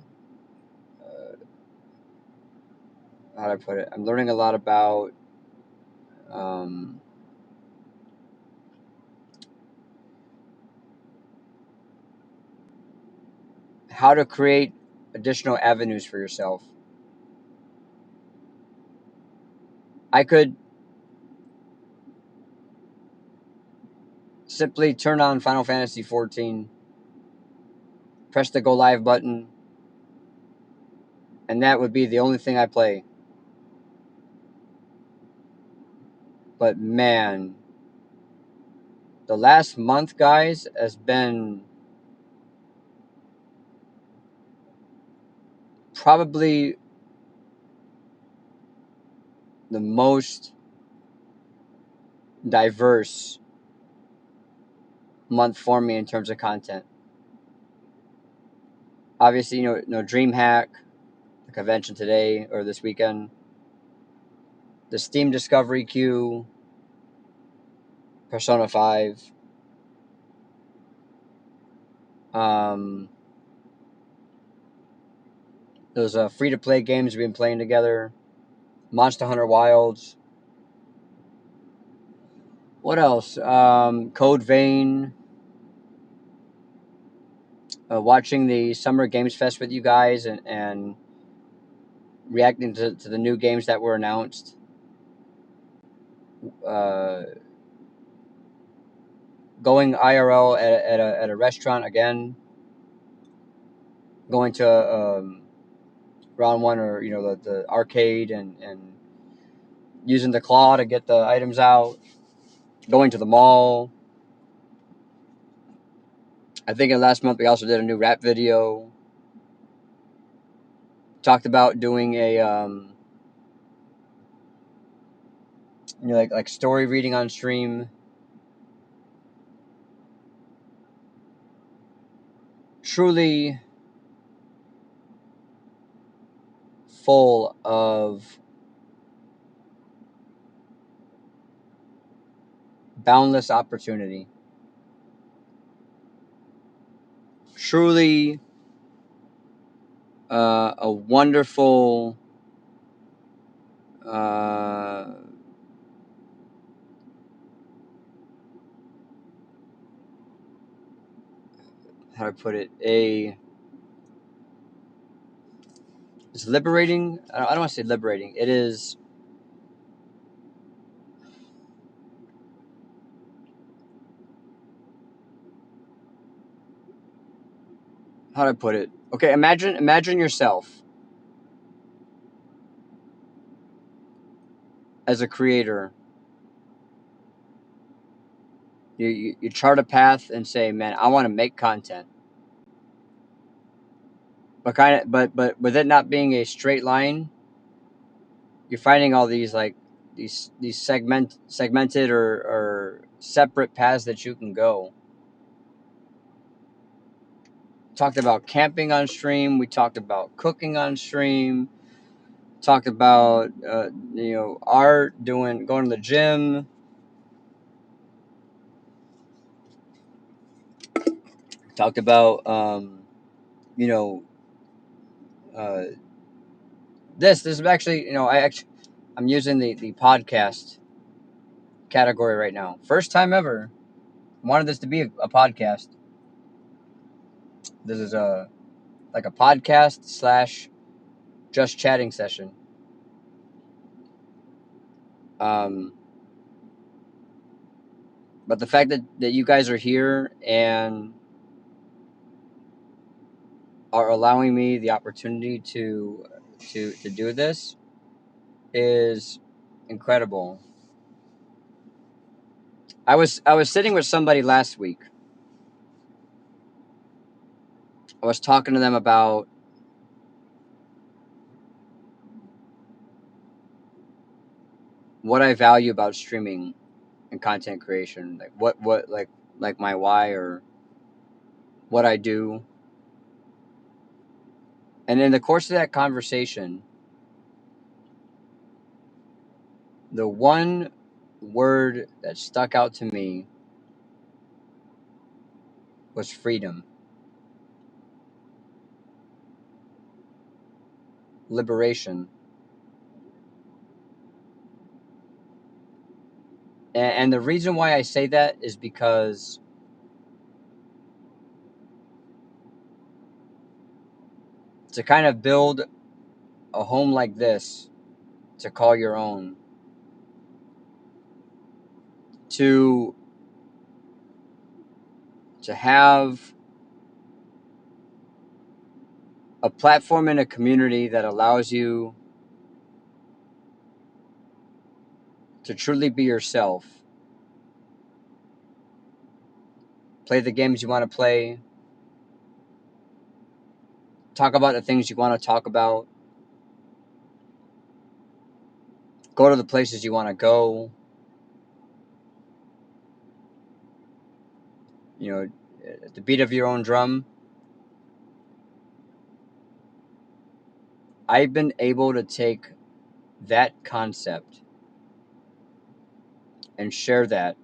how do I put it? I'm learning a lot about um, how to create additional avenues for yourself. I could simply turn on Final Fantasy 14, press the go live button, and that would be the only thing I play. But man, the last month, guys, has been probably the most diverse month for me in terms of content. Obviously, DreamHack, the convention today or this weekend, the Steam Discovery Queue, Persona 5, um, those free-to-play games we've been playing together, Monster Hunter Wilds. What else? Code Vein. Watching the Summer Games Fest with you guys, and reacting to the new games that were announced. Uh, Going IRL at a restaurant again. Going to round one, or the arcade, and using the claw to get the items out. Going to the mall. I think in last month we also did a new rap video. Talked about doing a like story reading on stream. Truly full of boundless opportunity. Truly a wonderful uh, how do I put it? It's liberating. I don't want to say liberating. It is. How do I put it? Okay, imagine yourself as a creator. You chart a path and say, man, I want to make content. But with it not being a straight line, you're finding all these like these segmented or separate paths that you can go. Talked about camping on stream. We talked about cooking on stream. Talked about art, going to the gym. Talked about you know uh, this is actually I'm using the podcast category right now. First time ever. Wanted this to be a podcast. This is a like a podcast slash just chatting session. Um, but the fact that you guys are here and are allowing me the opportunity to do this is incredible. I was sitting with somebody last week. I was talking to them about what I value about streaming and content creation, like what like my why or what I do. And in the course of that conversation, the one word that stuck out to me was freedom, liberation. And the reason why I say that is because to kind of build a home like this, to call your own, to have a platform and a community that allows you to truly be yourself, play the games you want to play, talk about the things you want to talk about, go to the places you want to go, at the beat of your own drum. I've been able to take that concept and share that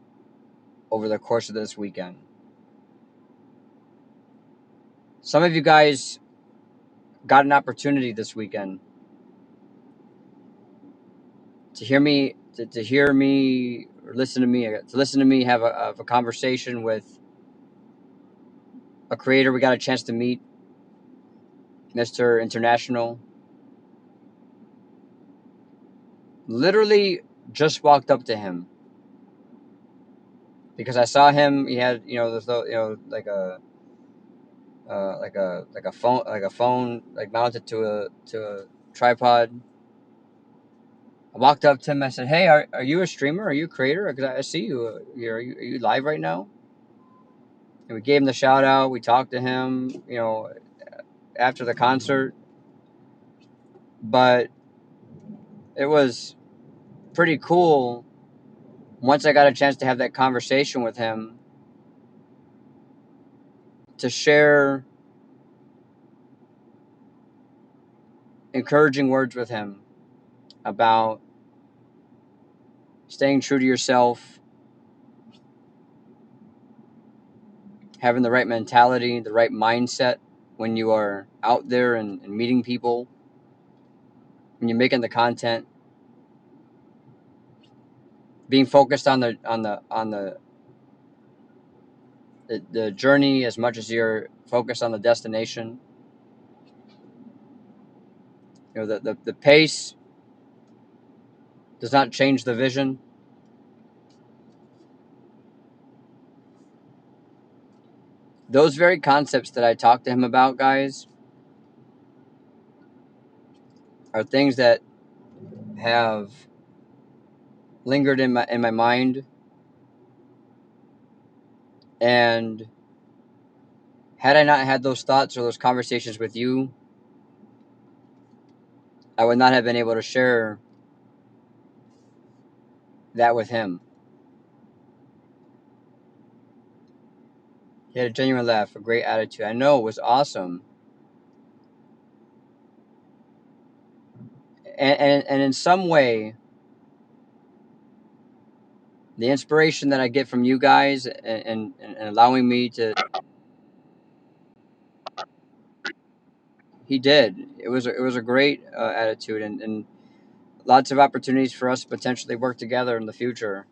over the course of this weekend. Some of you guys got an opportunity this weekend to hear me, to hear me, or listen to me have a conversation with a creator. We got a chance to meet Mr. International. Literally just walked up to him because I saw him. He had like a phone like mounted to a tripod. I walked up to him. I said, "Hey, are you a streamer? Are you a creator? Because I see you. Are you live right now?" And we gave him the shout out. We talked to him, after the concert. But it was pretty cool once I got a chance to have that conversation with him to share encouraging words with him about staying true to yourself, having the right mentality, the right mindset when you are out there and meeting people, when you're making the content. being focused on the journey as much as you're focused on the destination. You know, the pace does not change the vision. Those very concepts that I talked to him about, guys, are things that have lingered in my mind. And had I not had those thoughts or those conversations with you, I would not have been able to share that with him. He had a genuine laugh, a great attitude. I know, it was awesome. And in some way, the inspiration that I get from you guys and allowing me to, he did. It was a great attitude, and lots of opportunities for us to potentially work together in the future.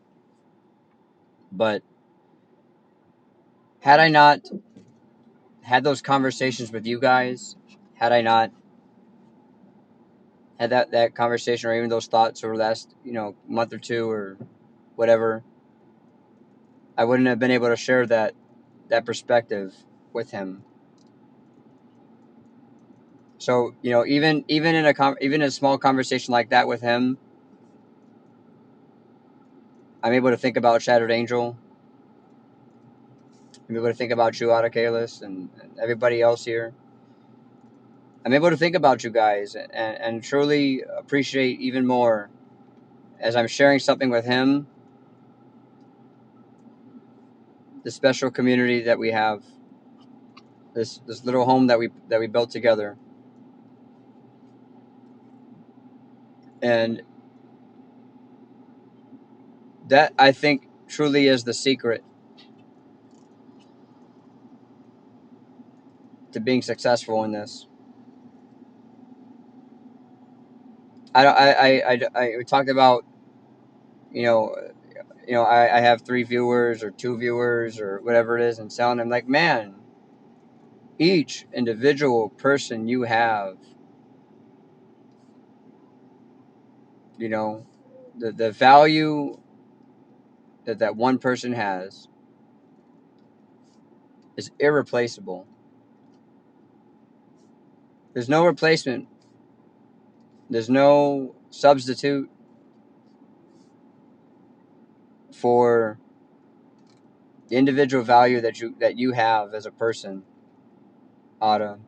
But had I not had those conversations with you guys, had I not had that conversation or even those thoughts over the last month or two or whatever, I wouldn't have been able to share that perspective with him. So even in a small conversation like that with him, I'm able to think about Shattered Angel. I'm able to think about you, Autocalis, and everybody else here. I'm able to think about you guys and truly appreciate even more as I'm sharing something with him, the special community that we have, this little home that we built together. And that, I think, truly is the secret to being successful in this. We talked about, you know, I have 3 viewers or 2 viewers or whatever it is, and selling them, like, man, each individual person you have, the value that one person has is irreplaceable. There's no replacement. There's no substitute for the individual value that you have as a person. Ada,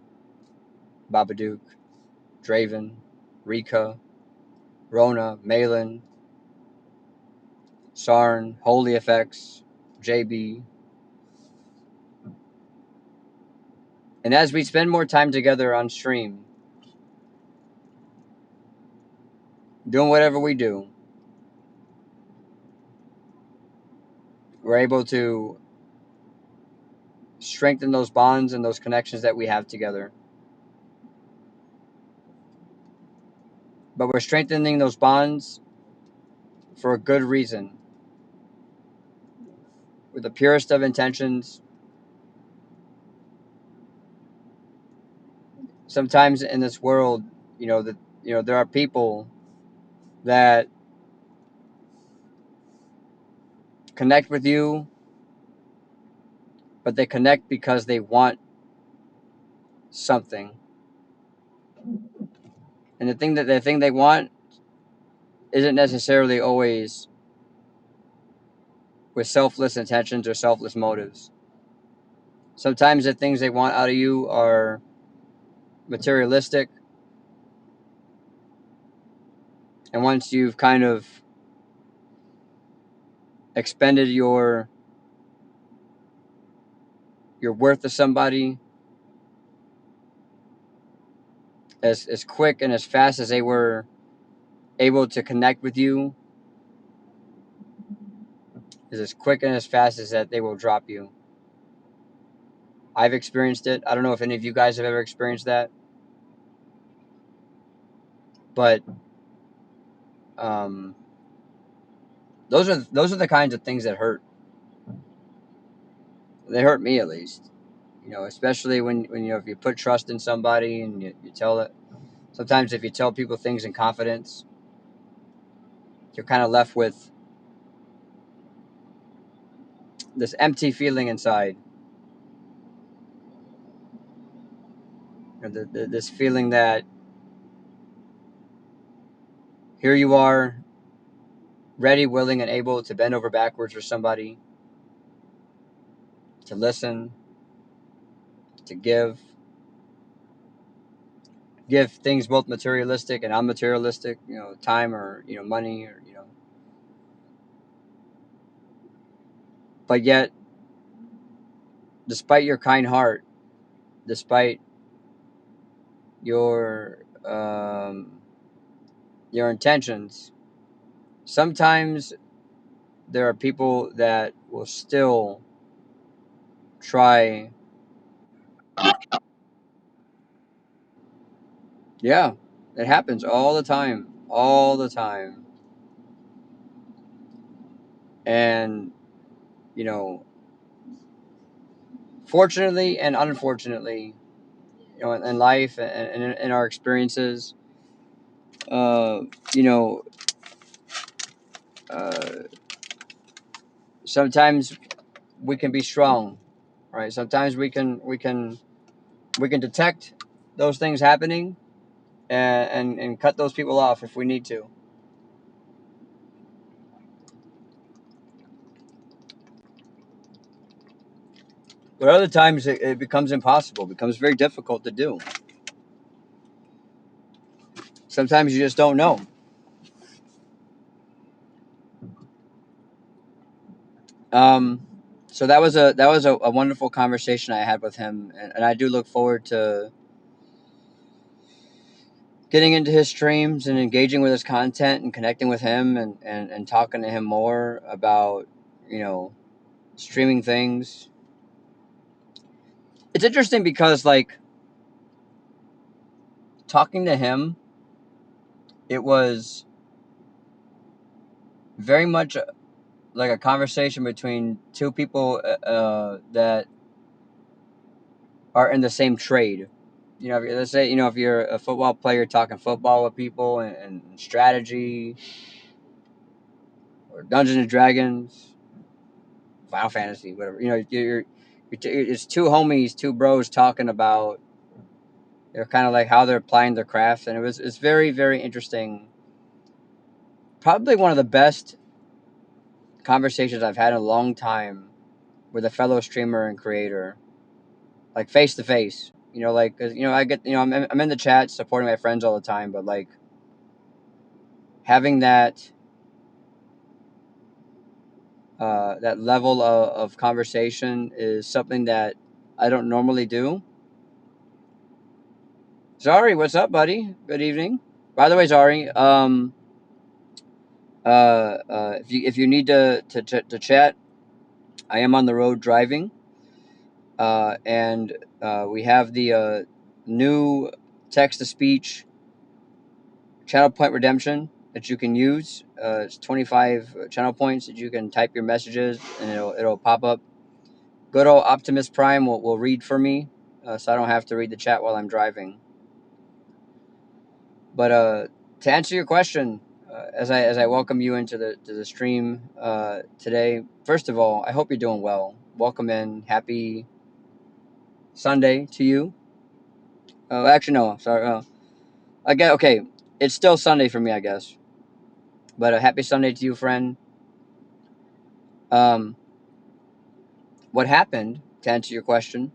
Babadook, Draven, Rika, Rona, Malin, Sarn, Holy Effects, JB. And as we spend more time together on stream, doing whatever we do, we're able to strengthen those bonds and those connections that we have together. But we're strengthening those bonds for a good reason, with the purest of intentions. Sometimes in this world, there are people that connect with you, but they connect because they want something. And the thing they want isn't necessarily always with selfless intentions or selfless motives. Sometimes the things they want out of you are materialistic, and once you've kind of expended your worth to somebody as quick and as fast as they were able to connect with you, is as quick and as fast as that they will drop you. I've experienced it. I don't know if any of you guys have ever experienced that, but those are the kinds of things that hurt. They hurt me, at least. Especially when if you put trust in somebody and you tell it. Sometimes if you tell people things in confidence, you're kind of left with this empty feeling inside. This feeling that here you are, ready, willing, and able to bend over backwards for somebody, to listen, to give things both materialistic and unmaterialistic, time or money or but yet, despite your kind heart, despite your intentions, sometimes there are people that will still try. Yeah, it happens all the time. And you know fortunately and unfortunately, in life and in our experiences, uh you know uh sometimes we can be strong, right? Sometimes we can detect those things happening, and cut those people off if we need to. But other times it becomes impossible, becomes very difficult to do. Sometimes you just don't know. um so that was a wonderful conversation I had with him, and I do look forward to getting into his streams and engaging with his content and connecting with him, and talking to him more about you know streaming things. It's interesting because, like, talking to him, it was very much like a conversation between two people that are in the same trade. Let's say, if you're a football player talking football with people, and strategy, or Dungeons and Dragons, Final Fantasy, whatever. It's two homies, two bros talking about, kind of like how they're applying their craft, and it's very, very interesting. Probably one of the best conversations I've had in a long time with a fellow streamer and creator, like face to face. Like, 'cause, I get, I'm in the chat supporting my friends all the time, but like having that level of conversation is something that I don't normally do. Zari, what's up, buddy? Good evening. By the way, Zari, if you need to chat, I am on the road driving, and we have the new text to speech channel point redemption that you can use. It's 25 channel points that you can type your messages, and it'll pop up. Good old Optimus Prime will read for me, so I don't have to read the chat while I'm driving. But to answer your question, as I welcome you into the stream today, first of all, I hope you're doing well. Welcome in. Happy Sunday to you. Actually, no, sorry. I get okay. It's still Sunday for me, I guess. But a happy Sunday to you, friend. Um, what happened, to answer your question,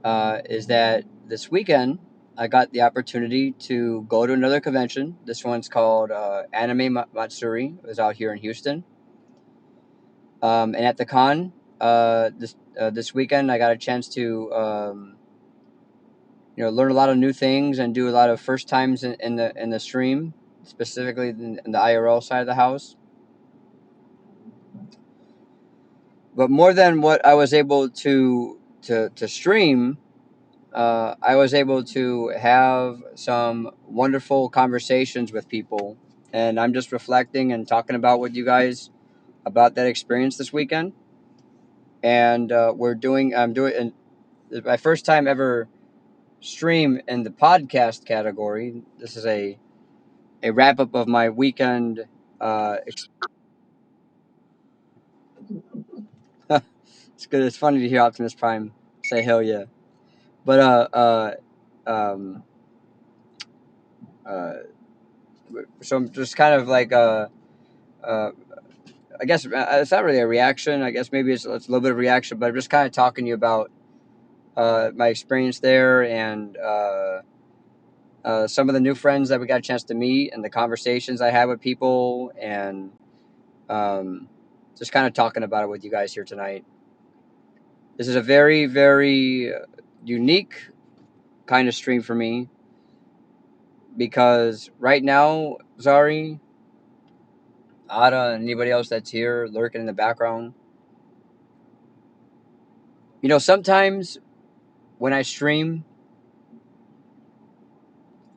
is that this weekend I got the opportunity to go to another convention. This one's called Anime Matsuri. It was out here in Houston. And at the con, this weekend, I got a chance to learn a lot of new things and do a lot of first times in the stream, specifically in the IRL side of the house. But more than what I was able to stream, I was able to have some wonderful conversations with people and I'm just reflecting and talking about with you guys about that experience this weekend. And I'm doing and my first time ever stream in the podcast category. This is a wrap up of my weekend. It's good. It's funny to hear Optimus Prime say "hell yeah," but um, uh, so I'm just kind of like uh, I guess it's not really a reaction. I guess maybe it's a little bit of reaction, but I'm just kind of talking to you about my experience there and some of the new friends that we got a chance to meet and the conversations I had with people and um, just kind of talking about it with you guys here tonight. This is a very, very unique kind of stream for me because right now, Zari, Ada, and anybody else that's here lurking in the background, sometimes when I stream,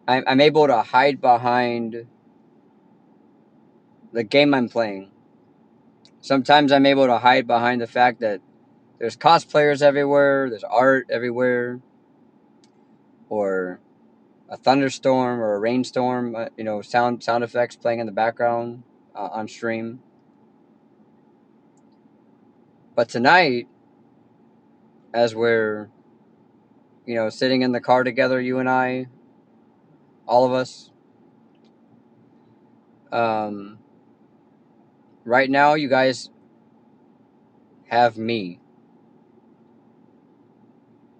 I'm able to hide behind the game I'm playing. Sometimes I'm able to hide behind the fact that there's cosplayers everywhere, there's art everywhere, or a thunderstorm or a rainstorm, sound effects playing in the background on stream. But tonight, as we're sitting in the car together, you and I, all of us, um, right now, you guys have me.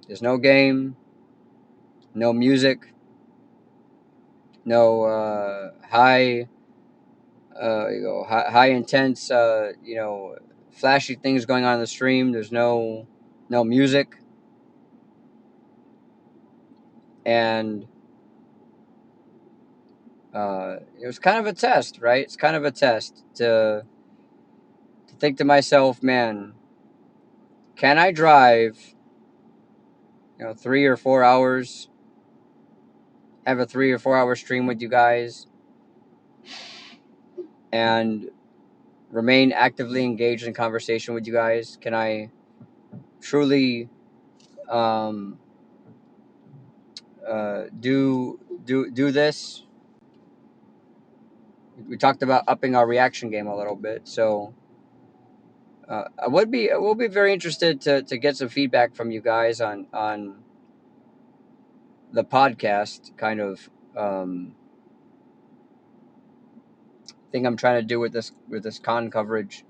There's no game, no music, no high intense, flashy things going on in the stream. There's no music, and it was kind of a test, right? It's kind of a test to think to myself, man, can I drive, 3 or 4 hours, have a 3 or 4 hour stream with you guys, and remain actively engaged in conversation with you guys? Can I truly um, do this? We talked about upping our reaction game a little bit, so I will be very interested to get some feedback from you guys on the podcast kind of thing I'm trying to do with this con coverage.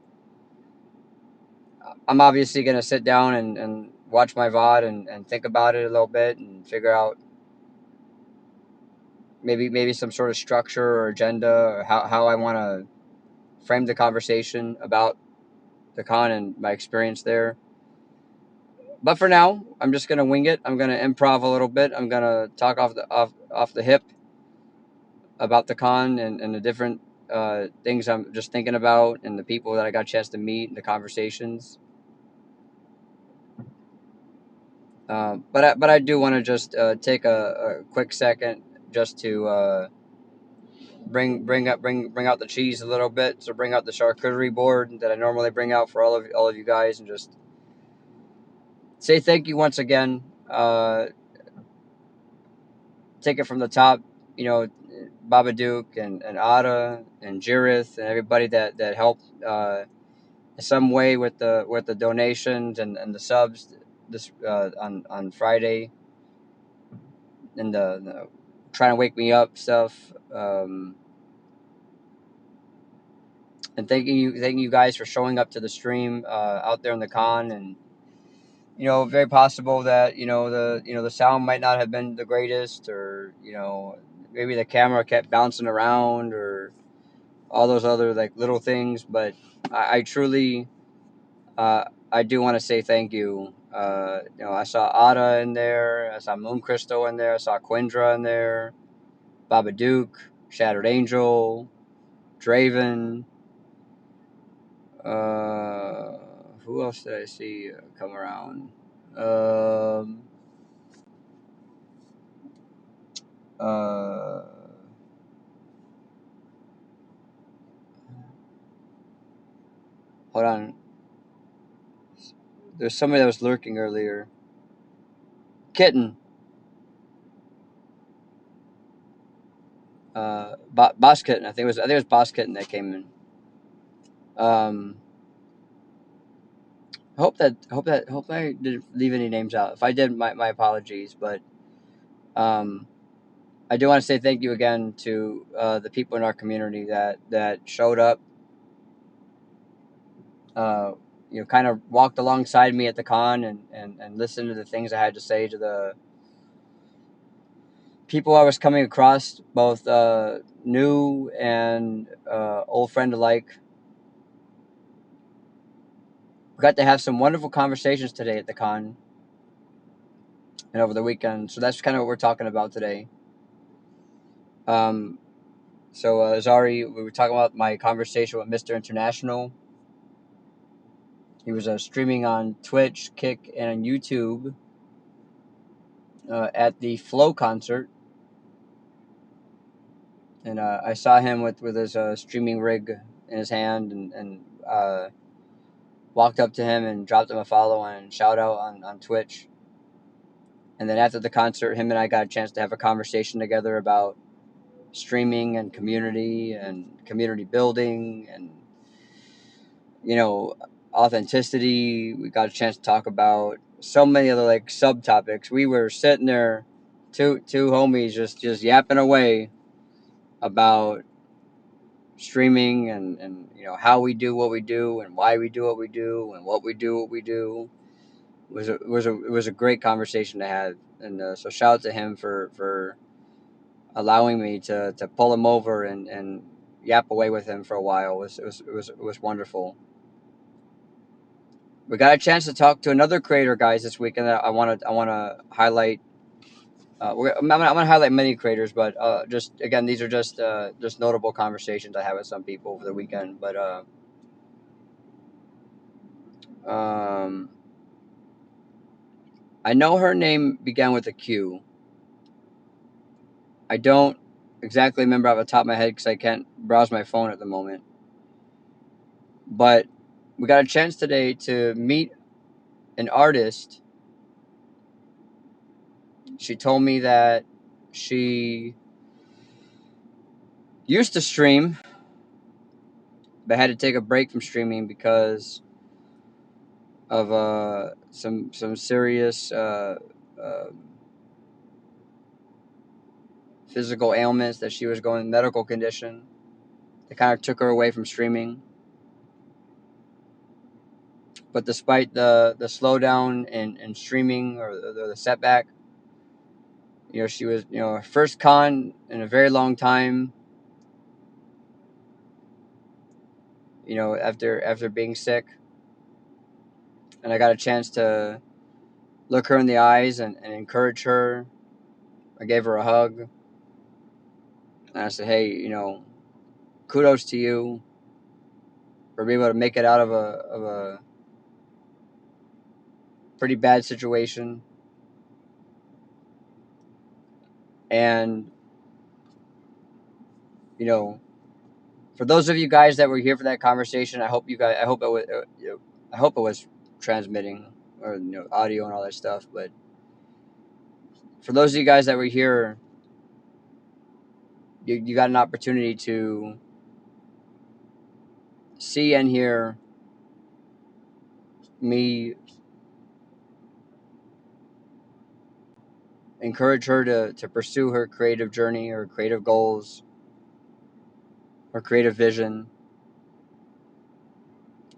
I'm obviously going to sit down and watch my VOD and think about it a little bit and figure out maybe some sort of structure or agenda or how I want to frame the conversation about the con and my experience there. But for now, I'm just gonna wing it. I'm gonna improv a little bit. I'm gonna talk off the hip about the con and the different things I'm just thinking about and the people that I got a chance to meet and the conversations. But I do want to just take a quick second just to bring out the cheese a little bit. So bring out the charcuterie board that I normally bring out for all of you guys, and just say thank you once again. Take it from the top, Babadook and Ada and Jirith and everybody that helped in some way with the donations and the subs this on Friday and the trying to wake me up stuff. And thanking you guys for showing up to the stream out there in the con. And very possible that the sound might not have been the greatest, or maybe the camera kept bouncing around, or all those other like little things. But I truly I do want to say thank you. I saw Ada in there, I saw Moon Crystal in there, I saw Quindra in there, Babadook, Shattered Angel, Draven. Uh, who else did I see come around? Um, uh, Hold on. There's somebody that was lurking earlier. Kitten. Boss Kitten. I think it was Boss Kitten that came in. Um, hope I didn't leave any names out. If I did, my apologies. But um, I do want to say thank you again to the people in our community that showed up. Uh, kind of walked alongside me at the con and listened to the things I had to say to the people I was coming across, both new and old friend alike. We got to have some wonderful conversations today at the con and over the weekend. So that's kind of what we're talking about today. Um, Zari, we were talking about my conversation with Mr. International. He was streaming on Twitch, Kick, and on YouTube at the Flow concert. And I saw him with his streaming rig in his hand and walked up to him and dropped him a follow and shout out on Twitch. And then after the concert, him and I got a chance to have a conversation together about streaming and community building and, authenticity. We got a chance to talk about so many other like subtopics. We were sitting there, two homies just yapping away about streaming and how we do what we do and why we do what we do and what we do. It was a great conversation to have, and so shout out to him for allowing me to pull him over and yap away with him for a while. It was wonderful. We got a chance to talk to another creator, guys, this weekend. That I want to highlight. I'm gonna highlight many creators, but just again, these are just notable conversations I had with some people over the weekend. But um, I know her name began with a Q. I don't exactly remember off the top of my head because I can't browse my phone at the moment. But we got a chance today to meet an artist. She told me that she used to stream, but had to take a break from streaming because of some serious uh, physical ailments that she was going, medical condition that kind of took her away from streaming. But despite the slowdown in streaming or the setback, she was, her first con in a very long time, after being sick. And I got a chance to look her in the eyes and encourage her. I gave her a hug. And I said, hey, kudos to you for being able to make it out of a pretty bad situation. And, for those of you guys that were here for that conversation, I hope it was transmitting or audio and all that stuff. But for those of you guys that were here, you got an opportunity to see and hear me encourage her to pursue her creative journey, her creative goals, her creative vision,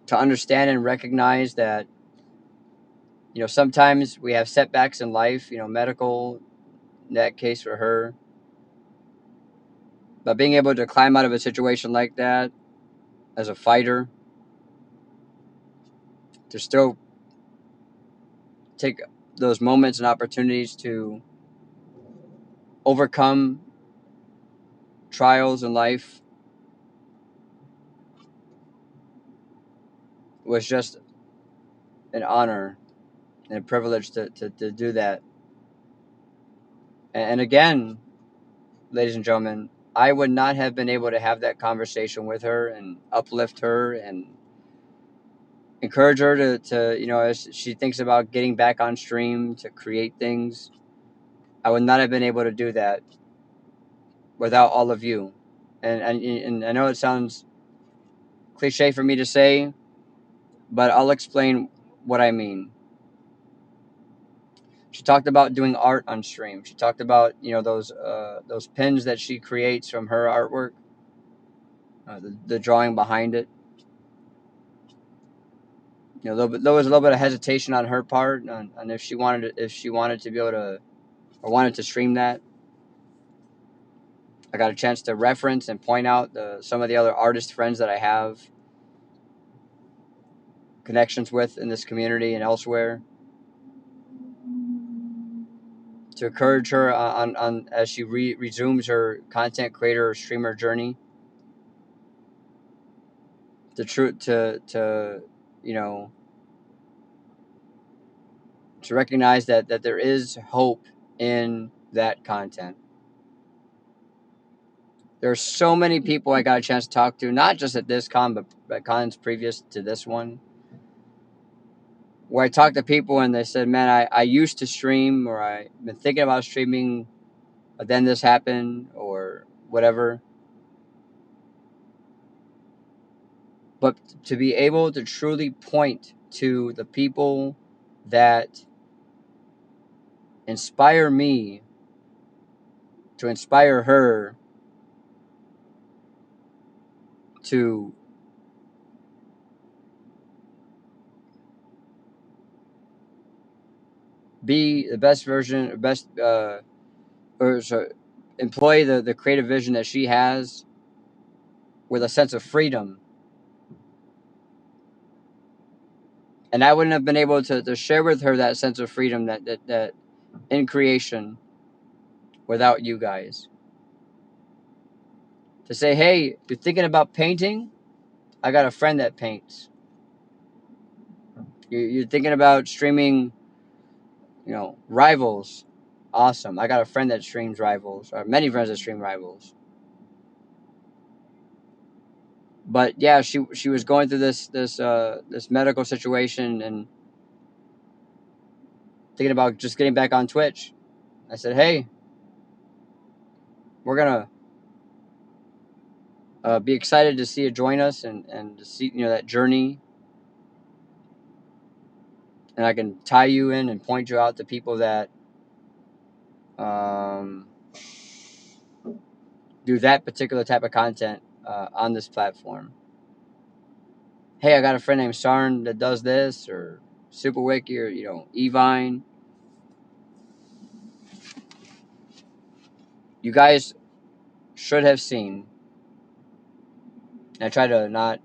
to understand and recognize that sometimes we have setbacks in life, medical, in that case for her. But being able to climb out of a situation like that as a fighter, to still take those moments and opportunities to overcome trials in life, was just an honor and a privilege to do that. And again, ladies and gentlemen, I would not have been able to have that conversation with her and uplift her and encourage her to as she thinks about getting back on stream to create things. I would not have been able to do that without all of you. And I know it sounds cliche for me to say, but I'll explain what I mean. She talked about doing art on stream. She talked about those pins that she creates from her artwork, the drawing behind it. There was a little bit of hesitation on her part on if she wanted to be able to or wanted to stream that. I got a chance to reference and point out some of the other artist friends that I have connections with in this community and elsewhere, to encourage her on as she resumes her content creator or streamer journey. To you know to recognize that there is hope in that content. There are so many people I got a chance to talk to, not just at this con, but at cons previous to this one, where I talked to people and they said, man, I used to stream, or I've been thinking about streaming, but then this happened, or whatever. But to be able to truly point to the people that inspire me to inspire her to be the best version, best, or so, employ the creative vision that she has with a sense of freedom. And I wouldn't have been able to share with her that sense of freedom that in creation without you guys. To say, hey, you're thinking about painting? I got a friend that paints. You're thinking about streaming, Rivals? Awesome. I got a friend that streams Rivals, or many friends that stream Rivals. But yeah, she was going through this medical situation and thinking about just getting back on Twitch. I said, hey, we're gonna be excited to see you join us and to see that journey, and I can tie you in and point you out to people that um, do that particular type of content on this platform. Hey, I got a friend named Sarn that does this, or SuperWiki, or Evine. You guys should have seen. And I try to not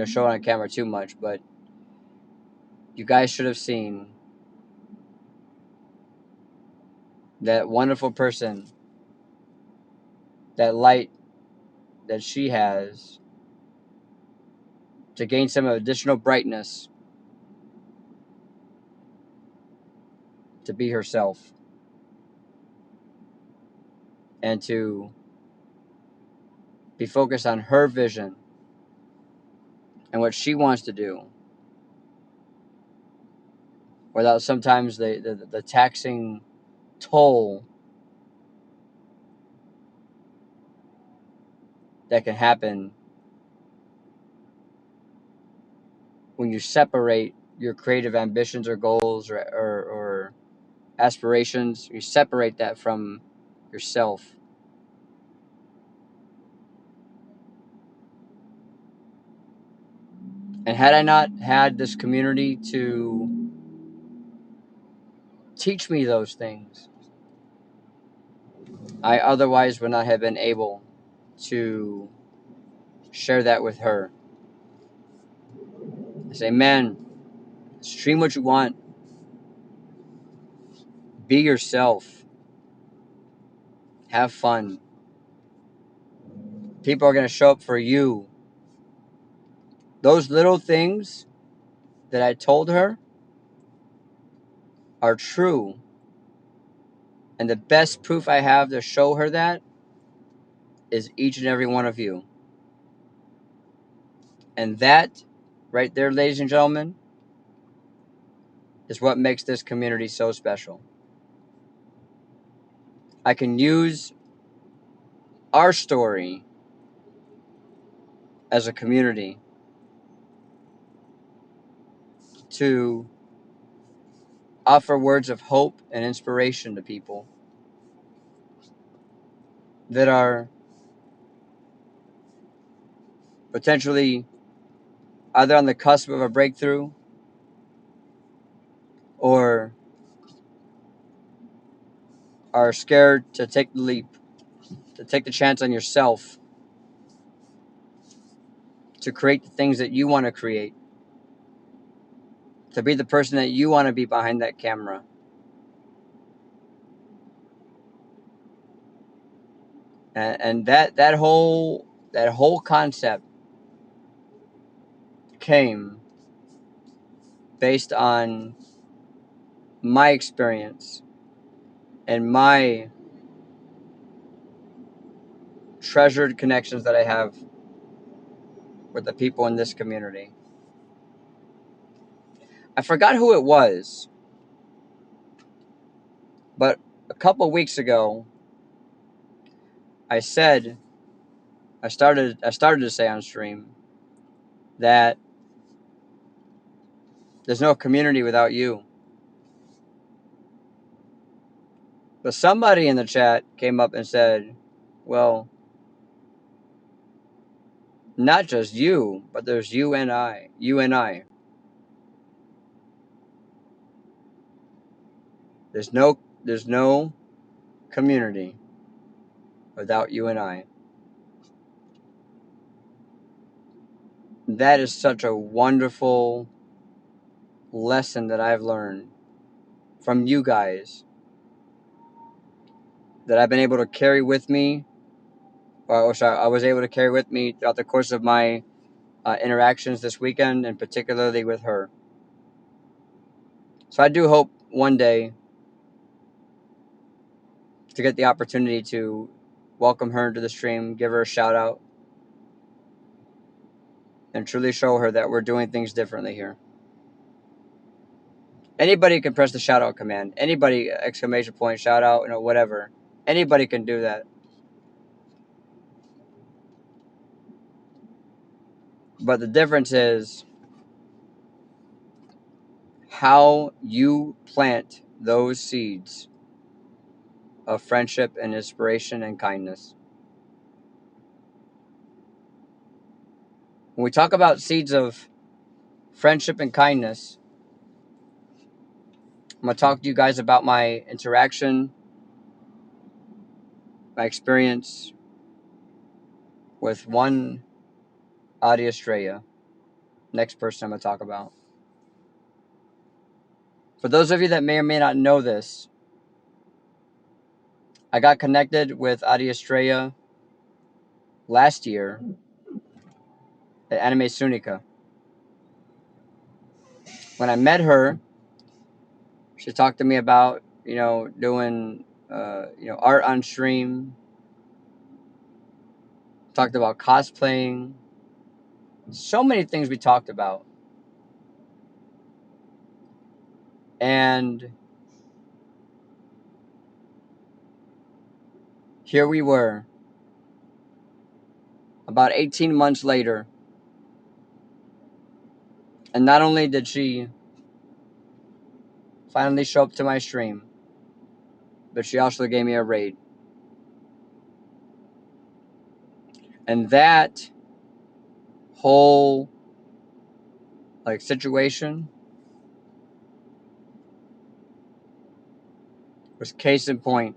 show it on camera too much, but you guys should have seen that wonderful person, that light that she has to gain some additional brightness to be herself and to be focused on her vision and what she wants to do without sometimes the taxing toll that can happen when you separate your creative ambitions or goals or aspirations. You separate that from yourself. And had I not had this community to teach me those things, I otherwise would not have been able to share that with her. I say, man, stream what you want. Be yourself. Have fun. People are going to show up for you. Those little things that I told her are true. And the best proof I have to show her that is each and every one of you. And that right there, ladies and gentlemen, is what makes this community so special. I can use our story as a community to offer words of hope and inspiration to people that are potentially either on the cusp of a breakthrough or are scared to take the leap, to take the chance on yourself, to create the things that you want to create, to be the person that you want to be behind that camera. And that whole concept came based on my experience and my treasured connections that I have with the people in this community. I forgot who it was, but a couple weeks ago, I started to say on stream that there's no community without you. But somebody in the chat came up and said, well, not just you, but there's you and I. You and I. There's no community without you and I. That is such a wonderful lesson that I've learned from you guys that I've been able to carry with me, or sorry, I was able to carry with me throughout the course of my interactions this weekend, and particularly with her. So I do hope one day to get the opportunity to welcome her into the stream, give her a shout out, and truly show her that we're doing things differently here. Anybody can press the shout out command. Anybody, exclamation point, shout out, whatever. Anybody can do that. But the difference is how you plant those seeds of friendship and inspiration and kindness. When we talk about seeds of friendship and kindness, I'm going to talk to you guys about my interaction, my experience with one Adi Estrella. Next person I'm going to talk about. For those of you that may or may not know this, I got connected with Adi Estrella last year at Anime Sunica. When I met her, she talked to me about, doing, art on stream, talked about cosplaying, so many things we talked about. And here we were, about 18 months later, and not only did she finally show up to my stream, but she also gave me a raid. And that whole situation was case in point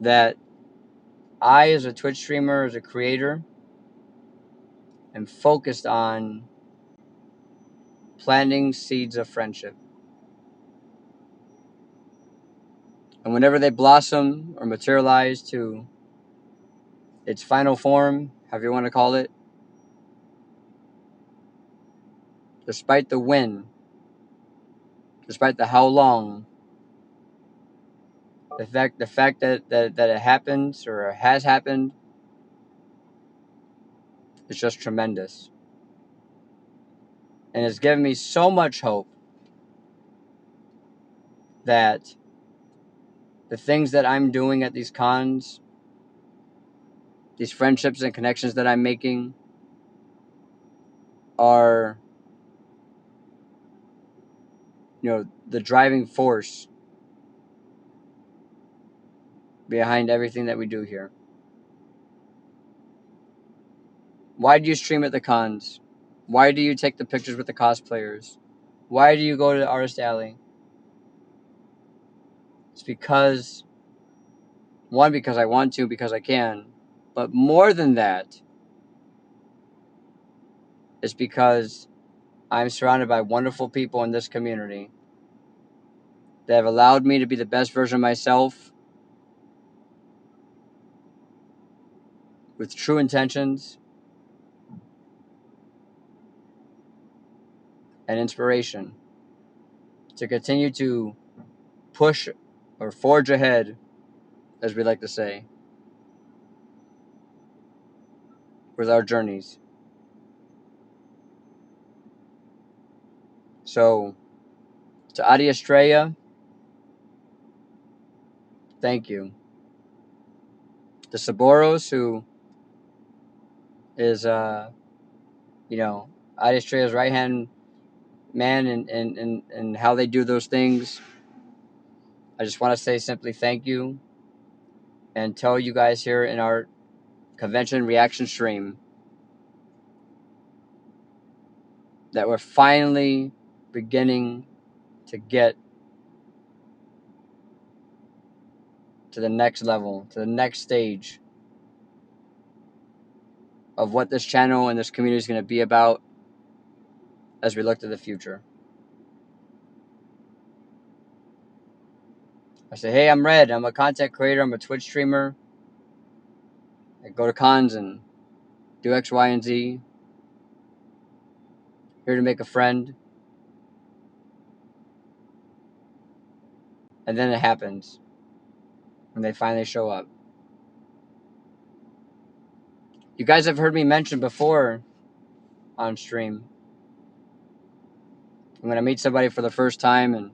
that I, as a Twitch streamer, as a creator, am focused on planting seeds of friendship. And whenever they blossom or materialize to its final form, however you want to call it, despite the when, despite the how long, the fact that it happens or has happened is just tremendous. And it's given me so much hope that the things that I'm doing at these cons, these friendships and connections that I'm making, are, the driving force behind everything that we do here. Why do you stream at the cons? Why do you take the pictures with the cosplayers? Why do you go to the Artist Alley? It's because, one, because I want to, because I can. But more than that, it's because I'm surrounded by wonderful people in this community that have allowed me to be the best version of myself with true intentions and inspiration to continue to push or forge ahead, as we like to say, with our journeys. So, to Adi Estrella, thank you. To Saboros, who is, Adi Estrella's right hand man and how they do those things, I just want to say simply thank you and tell you guys here in our convention reaction stream that we're finally beginning to get to the next level, to the next stage of what this channel and this community is going to be about as we look to the future. I say, hey, I'm Red. I'm a content creator. I'm a Twitch streamer. I go to cons and do X, Y, and Z. Here to make a friend. And then it happens when they finally show up. You guys have heard me mention before on stream, when I meet somebody for the first time and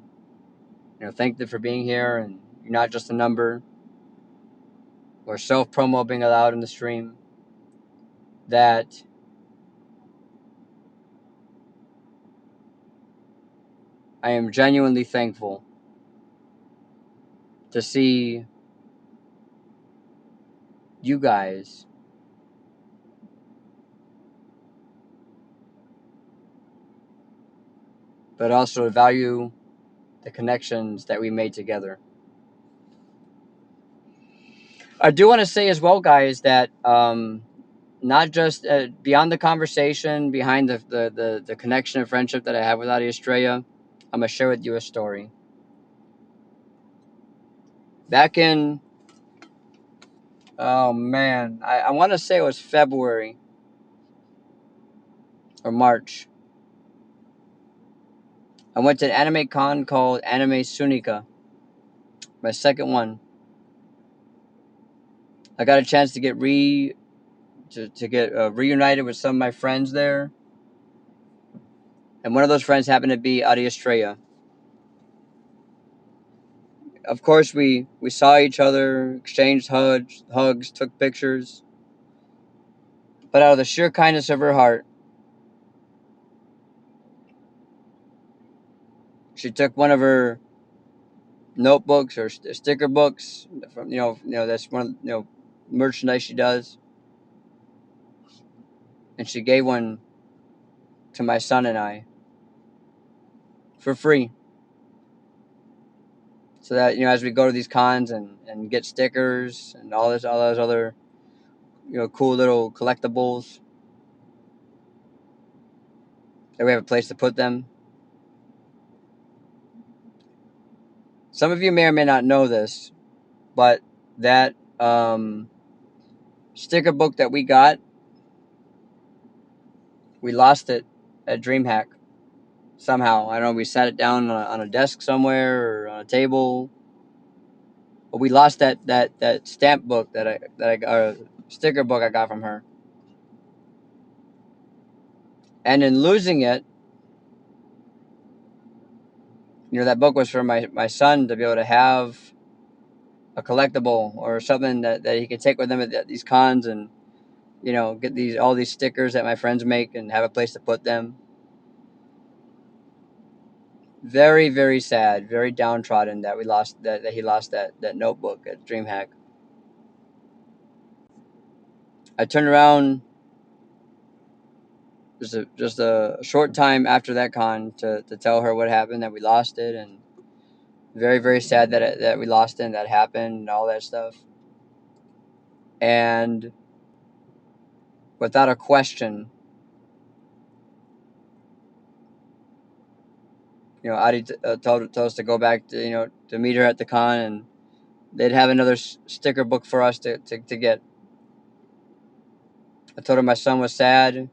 thank them for being here, and you're not just a number, or self-promo being allowed in the stream, that I am genuinely thankful to see you guys but also to value the connections that we made together. I do want to say as well, guys, that not just beyond the conversation, behind the connection and friendship that I have with Adi Estrella, I'm going to share with you a story. Back in, oh man, I want to say it was February or March. I went to an anime con called Anime Sunika, my second one. I got a chance to get reunited with some of my friends there, and one of those friends happened to be Adi Estrella. Of course, we saw each other, exchanged hugs, took pictures. But out of the sheer kindness of her heart, she took one of her notebooks or sticker books from that's one of merchandise she does, and she gave one to my son and I for free, so that as we go to these cons and get stickers and all those other cool little collectibles, that we have a place to put them. Some of you may or may not know this, but that sticker book that we got, we lost it at DreamHack somehow. I don't know, we sat it down on a desk somewhere or on a table, but we lost that stamp book that I got, sticker book I got from her. And in losing it, that book was for my son to be able to have a collectible or something that he could take with him at these cons, and get all these stickers that my friends make and have a place to put them. Very, very sad, very downtrodden that we lost that he lost that notebook at DreamHack. I turned around just a short time after that con to tell her what happened, that we lost it, and very, very sad that we lost it and that happened and all that stuff. And without a question, Adi told us to go back to meet her at the con, and they'd have another sticker book for us to get. I told her my son was sad,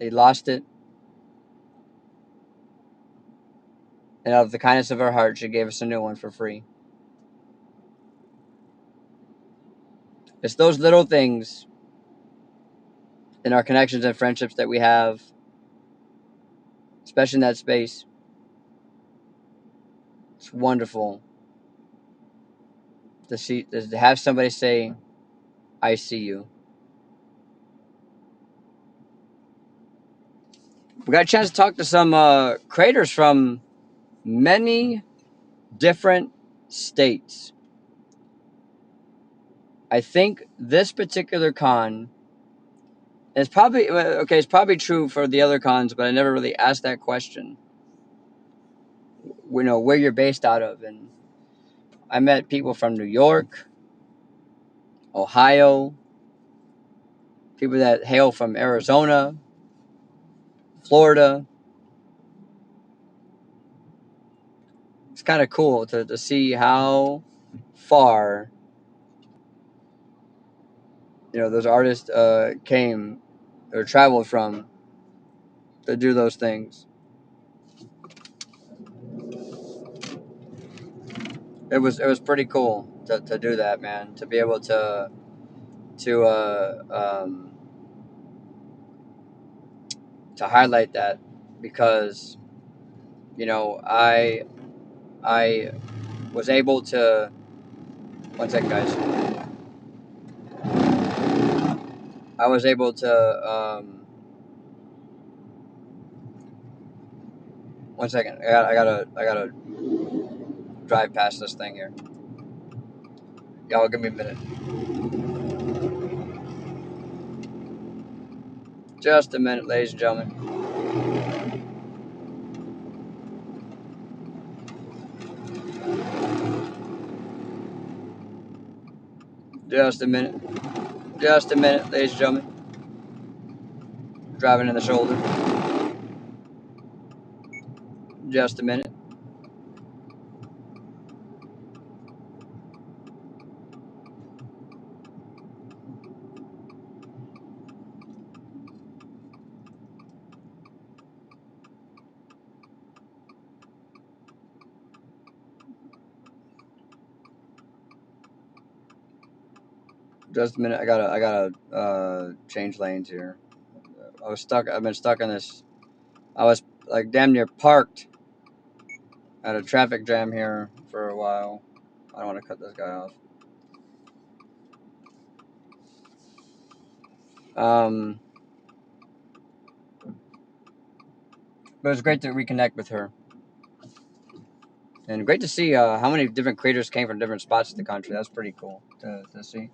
he lost it, and out of the kindness of her heart, she gave us a new one for free. It's those little things in our connections and friendships that we have, especially in that space. It's wonderful to have somebody say, "I see you." We got a chance to talk to some creators from many different states. I think this particular con is probably okay. It's probably true for the other cons, but I never really asked that question. Where you're based out of, and I met people from New York, Ohio, people that hail from Arizona, Florida. It's kind of cool to see how far those artists came or traveled from to do those things. It was pretty cool to do that, man. To be able to to highlight that, because I was able to. One second, guys. I was able to. One second. I gotta drive past this thing here. Y'all give me a minute. Just a minute, ladies and gentlemen. Just a minute. Just a minute, ladies and gentlemen. Driving in the shoulder. Just a minute. Just a minute. I gotta change lanes here. I was stuck. I've been stuck in this. I was like damn near parked at a traffic jam here for a while. I don't want to cut this guy off. Um, but it was great to reconnect with her, and great to see how many different creators came from different spots of the country. That's pretty cool to see.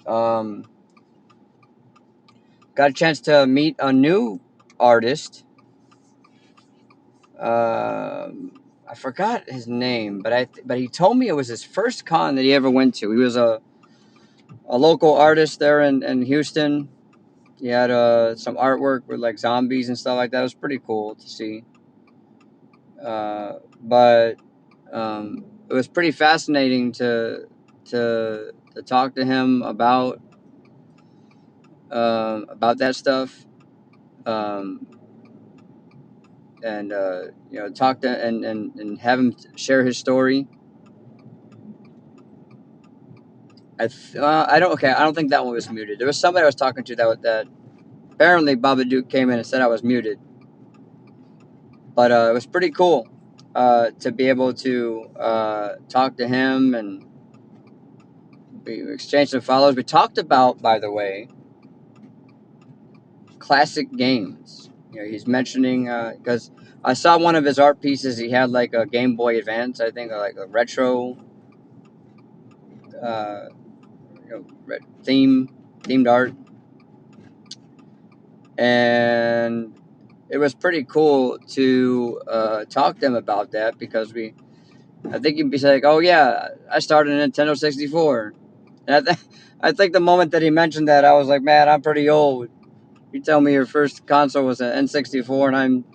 Um, got a chance to meet a new artist. I forgot his name, but he told me it was his first con that he ever went to. He was a local artist there in Houston. He had some artwork with like zombies and stuff like that. It was pretty cool to see. But it was pretty fascinating to talk to him about that stuff. Um, and talk to and have him share his story. I don't think that one was muted. There was somebody I was talking to that Apparently, Babadook came in and said I was muted, but it was pretty cool to be able to talk to him, and we exchanged some follows. We talked about, by the way, classic games. You know, he's mentioning because I saw one of his art pieces. He had like a Game Boy Advance, I think, or like a retro uh, themed art, and it was pretty cool to talk to him about that because I think he'd be like, "Oh yeah, I started in Nintendo 64," and I think the moment that he mentioned that, I was like, "Man, I'm pretty old. You tell me your first console was an N64, and I'm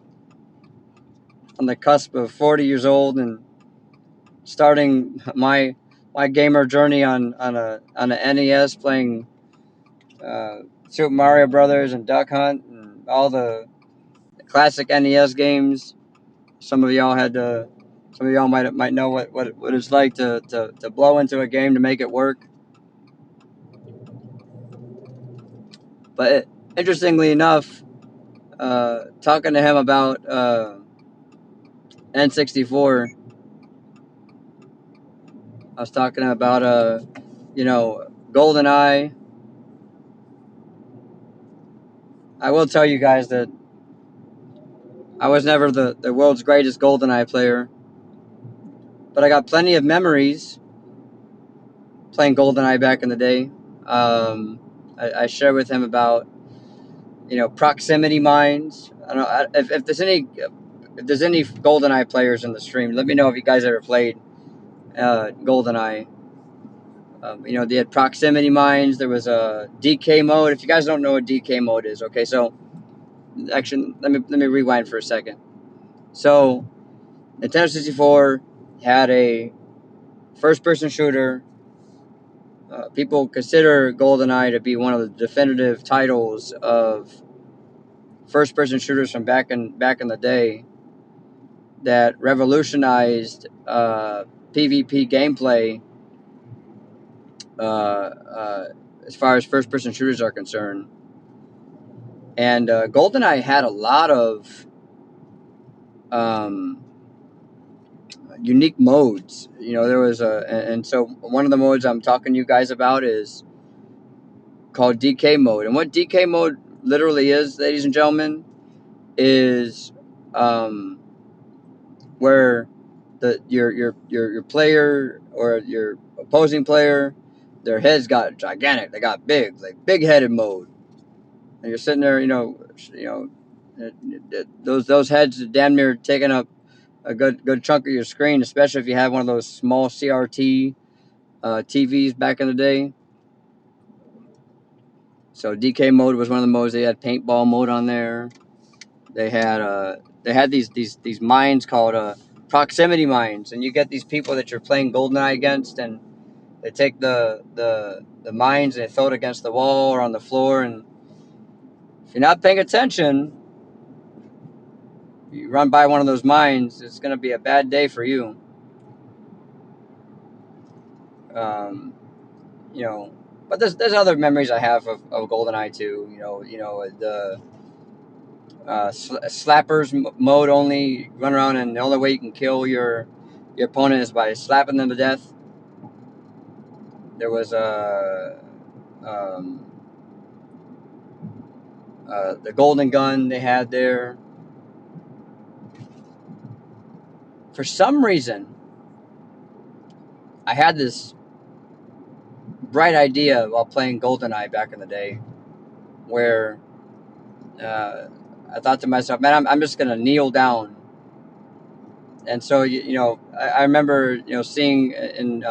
on the cusp of 40 years old and starting my gamer journey on a NES, playing Super Mario Brothers and Duck Hunt and all the classic NES games. Some of y'all had to, some of y'all might know what it's like to blow into a game to make it work. But interestingly enough, talking to him about N64, I was talking about GoldenEye. I will tell you guys that I was never the world's greatest GoldenEye player, but I got plenty of memories playing GoldenEye back in the day. I share with him about proximity mines. I don't know if there's any GoldenEye players in the stream. Let me know if you guys ever played GoldenEye. They had proximity mines. There was a DK mode. If you guys don't know what DK mode is, okay, so actually let me rewind for a second. So Nintendo 64 had a first-person shooter. People consider GoldenEye to be one of the definitive titles of first-person shooters from back in the day that revolutionized PvP gameplay as far as first-person shooters are concerned. And GoldenEye had a lot of um, unique modes. There was and so one of the modes I'm talking to you guys about is called DK mode. And what DK mode literally is, ladies and gentlemen, is where your player or your opposing player, their heads got gigantic. They got big, like big headed mode, and you're sitting there, those heads are damn near taking up a good chunk of your screen, especially if you have one of those small CRT TVs back in the day. So DK mode was one of the modes. They had paintball mode on there. They had these mines called proximity mines, and you get these people that you're playing GoldenEye against, and they take the mines and they throw it against the wall or on the floor, and if you're not paying attention, you run by one of those mines, it's going to be a bad day for you. Um, but there's other memories I have of GoldenEye too. The slappers mode only run around, and the only way you can kill your opponent is by slapping them to death. There was um, the golden gun they had there. For some reason, I had this bright idea while playing GoldenEye back in the day, where I thought to myself, "Man, I'm just gonna kneel down." And so I remember seeing in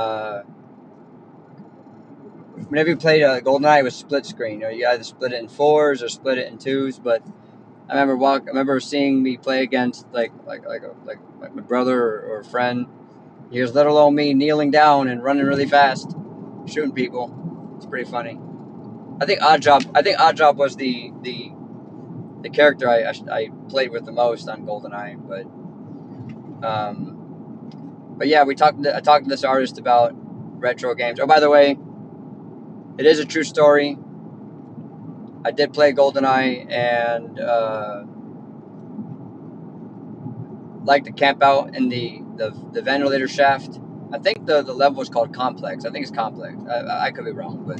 whenever you played GoldenEye, it was split screen. You either split it in fours or split it in twos. But I remember seeing me play against like my brother or a friend. Here's little old me kneeling down and running really fast, shooting people. It's pretty funny. I think Oddjob was the character I played with the most on GoldenEye. But yeah, I talked to this artist about retro games. Oh, by the way, it is a true story. I did play GoldenEye and like to camp out in the ventilator shaft. I think the level was called Complex. I think it's Complex. I could be wrong, but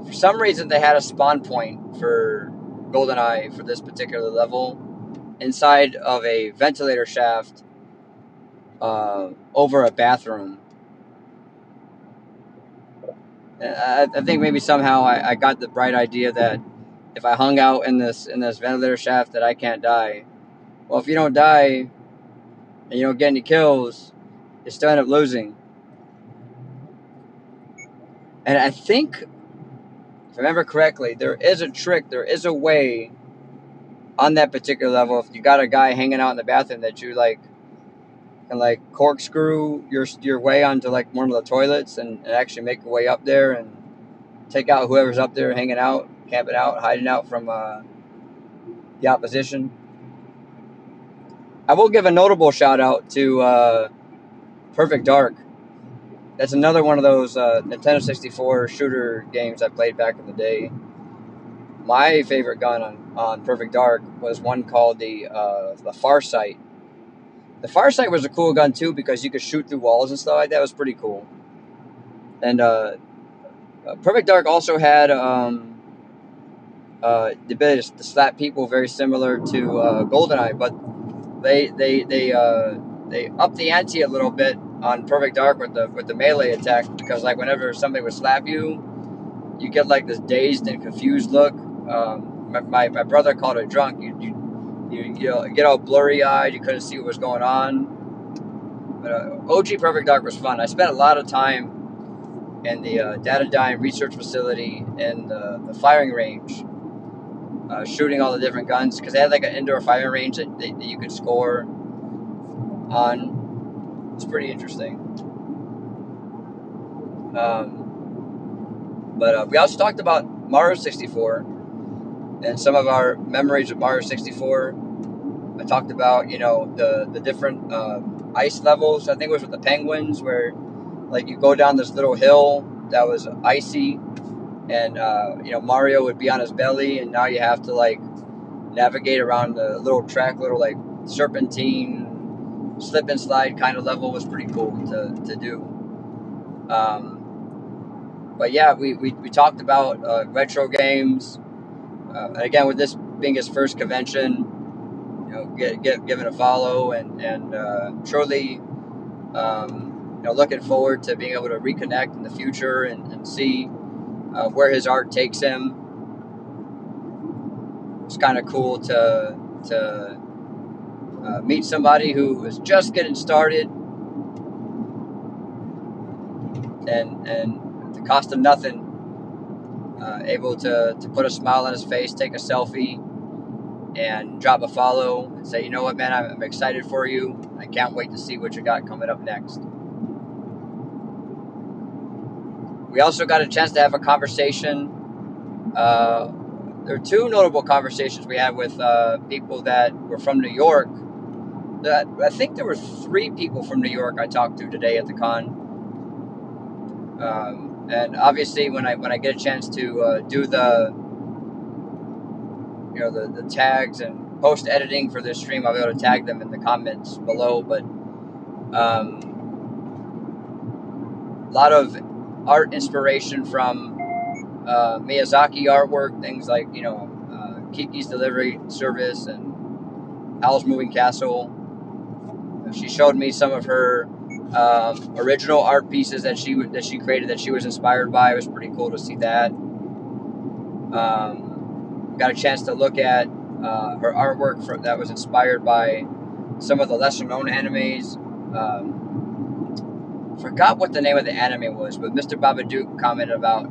for some reason they had a spawn point for GoldenEye for this particular level inside of a ventilator shaft over a bathroom. And I think maybe somehow I got the bright idea that if I hung out in this ventilator shaft that I can't die. Well, if you don't die and you don't get any kills, you still end up losing. And I think, if I remember correctly, there is a trick, there is a way on that particular level. If you got a guy hanging out in the bathroom that you like can like corkscrew your way onto like one of the toilets and actually make your way up there and take out whoever's up there hanging out, camping out, hiding out from the opposition. I will give a notable shout out to Perfect Dark. That's another one of those Nintendo 64 shooter games I played back in the day. My favorite gun on Perfect Dark was one called the Farsight. The Farsight was a cool gun too because you could shoot through walls and stuff like that. It was pretty cool. And Perfect Dark also had the ability to slap people, very similar to GoldenEye, but they upped the ante a little bit on Perfect Dark with the melee attack because like whenever somebody would slap you, you get like this dazed and confused look. My brother called it drunk. You get all blurry eyed. You couldn't see what was going on. But OG Perfect Dark was fun. I spent a lot of time in the Datadyne research facility and the firing range, shooting all the different guns because they had like an indoor firing range that you could score on. It's pretty interesting. But we also talked about Mario 64 and some of our memories of Mario 64. I talked about the different ice levels. I think it was with the penguins where like you go down this little hill that was icy, and Mario would be on his belly, and now you have to like navigate around the little track, little like serpentine slip and slide kind of level. Was pretty cool to do. But yeah, we talked about retro games. Again, with this being his first convention, giving a follow and truly, looking forward to being able to reconnect in the future and see where his art takes him. It's kind of cool to meet somebody who is just getting started and at the cost of nothing, able to put a smile on his face, take a selfie, and drop a follow and say, you know what, man, I'm excited for you. I can't wait to see what you got coming up next. We also got a chance to have a conversation. There are two notable conversations we had with people that were from New York. I think there were 3 people from New York I talked to today at the con. And obviously, when I get a chance to do the tags and post editing for this stream, I'll be able to tag them in the comments below. But a lot of art inspiration from Miyazaki artwork, things like Kiki's Delivery Service and Howl's Moving Castle. She showed me some of her original art pieces that she created that she was inspired by. It was pretty cool to see that. Got a chance to look at her artwork that was inspired by some of the lesser known animes. Forgot what the name of the anime was, but Mr. Babadook commented about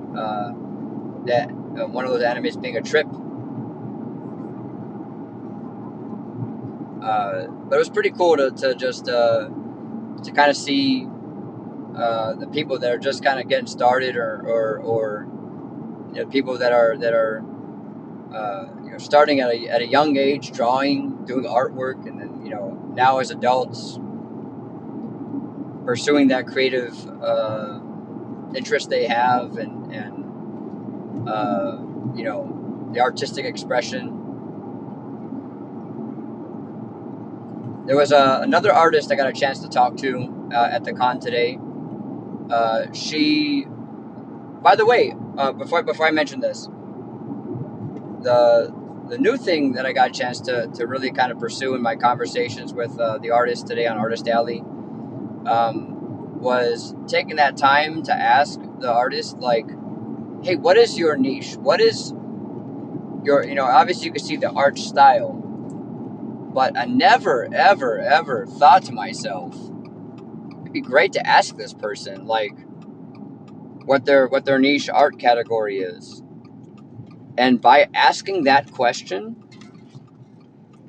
that one of those animes being a trip. But it was pretty cool to just to kind of see the people that are just kind of getting started, or people that are starting at a young age, drawing, doing artwork, and then now as adults pursuing that creative interest they have, and the artistic expression. There was another artist I got a chance to talk to at the con today. She, by the way, before I mention this, the new thing that I got a chance to really kind of pursue in my conversations with the artist today on Artist Alley was taking that time to ask the artist, like, hey, what is your niche? What is your, obviously you can see the art style, but I never, ever, ever thought to myself, it'd be great to ask this person, like, what their niche art category is. And by asking that question,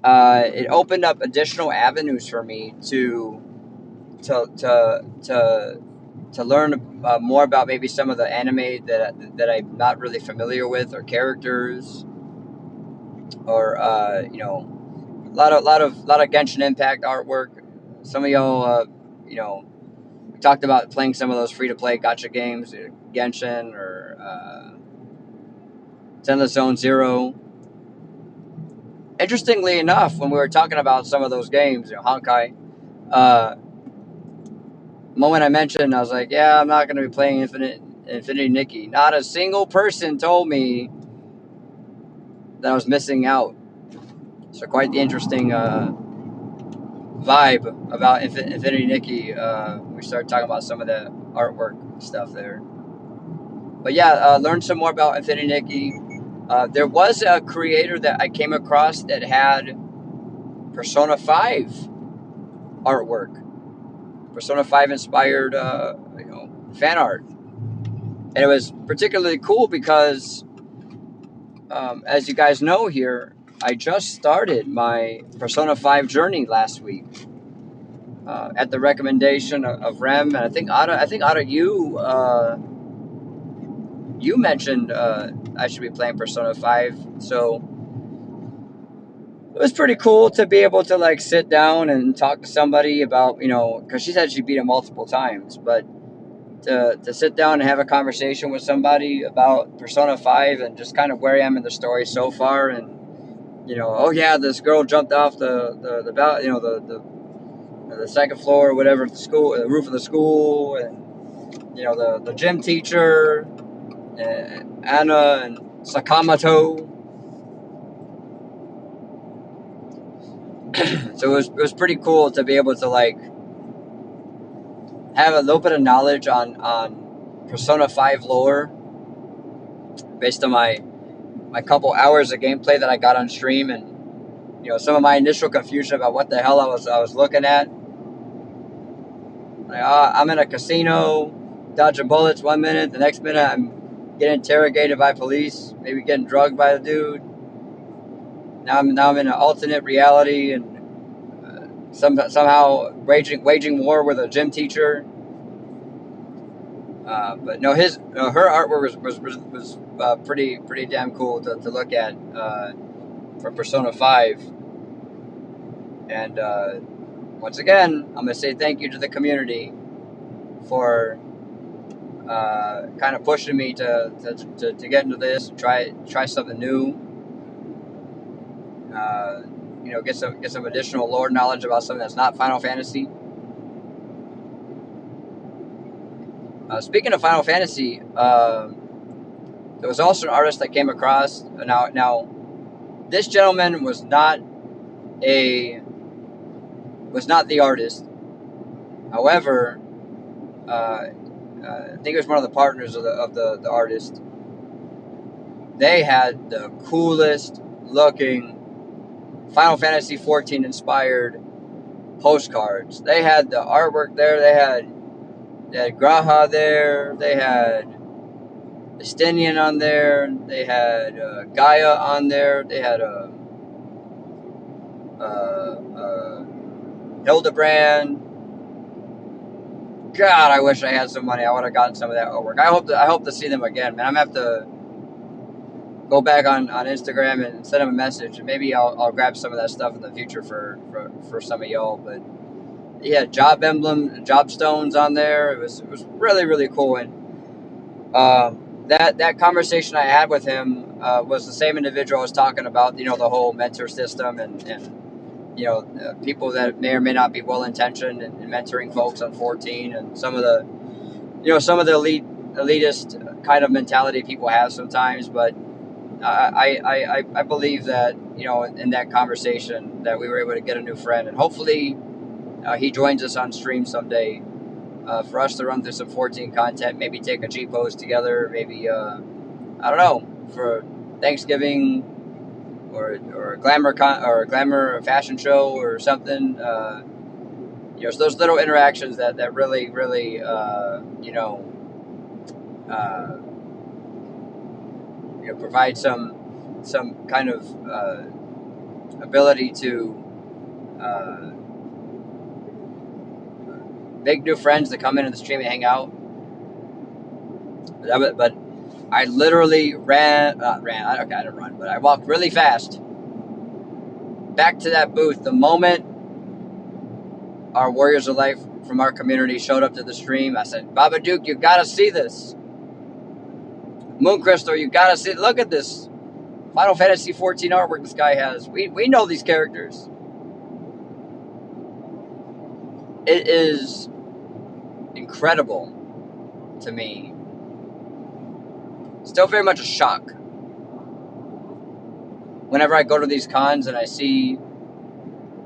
it opened up additional avenues for me to to to to learn more about maybe some of the anime that I'm not really familiar with, or characters, or a lot of Genshin Impact artwork. Some of y'all, we talked about playing some of those free to play gacha games, Genshin or Zenless Zone Zero. Interestingly enough, when we were talking about some of those games, Honkai, the moment I mentioned, I was like, yeah, I'm not going to be playing Infinity Nikki. Not a single person told me that I was missing out. So quite the interesting vibe about Infinity Nikki. We started talking about some of the artwork stuff there. But yeah, learned some more about Infinity Nikki. There was a creator that I came across that had Persona 5 artwork. Persona 5 inspired, fan art. And it was particularly cool because, as you guys know here, I just started my Persona 5 journey last week. At the recommendation of Rem, and I think Ada, you mentioned I should be playing Persona 5, so it was pretty cool to be able to like sit down and talk to somebody about, because she said she beat it multiple times, but to sit down and have a conversation with somebody about Persona 5 and just kind of where I am in the story so far, and oh yeah, this girl jumped off the second floor or whatever, the school, the roof of the school, and the gym teacher, Anna and Sakamoto. So it was pretty cool to be able to like have a little bit of knowledge on Persona 5 lore based on my couple hours of gameplay that I got on stream, and some of my initial confusion about what the hell I was looking at. Like, I'm in a casino, dodging bullets 1 minute, the next minute I'm getting interrogated by police, maybe getting drugged by the dude. Now I'm in an alternate reality, and somehow waging war with a gym teacher. But no, her artwork was pretty damn cool to look at for Persona 5. And once again, I'm gonna say thank you to the community for kind of pushing me to get into this, try something new. Get some additional lore knowledge about something that's not Final Fantasy. Speaking of Final Fantasy, there was also an artist I came across. Now, this gentleman was not the artist. However, I think it was one of the partners of the artist. They had the coolest looking Final Fantasy 14 inspired postcards. They had the artwork there. They had Graha there. They had Estinian on there. They had Gaia on there. They had Hildebrand. God, I wish I had some money. I would have gotten some of that artwork. I hope to see them again, man. I'm gonna have to go back on Instagram and send them a message, and maybe I'll grab some of that stuff in the future for some of y'all. But yeah, job emblem, job stones on there. It was really, really cool. And that conversation I had with him, was the same individual I was talking about. You know, the whole mentor system and you know, people that may or may not be well intentioned in mentoring folks on 14, and some of the, you know, some of the elitist kind of mentality people have sometimes. But I believe that, you know, in that conversation that we were able to get a new friend, and hopefully he joins us on stream someday for us to run through some 14 content, maybe take a G pose together, maybe I don't know, for Thanksgiving or a glamour fashion show or something. You know, so those little interactions that really you know, provide some kind of ability to make new friends that come into the stream and hang out. But I literally ran. Okay, I didn't run, but I walked really fast back to that booth the moment our Warriors of Life from our community showed up to the stream. I said, Baba Duke, you gotta see this. Moon Crystal, you gotta see. Look at this Final Fantasy 14 artwork this guy has. We know these characters. It is incredible to me. Still very much a shock whenever I go to these cons and I see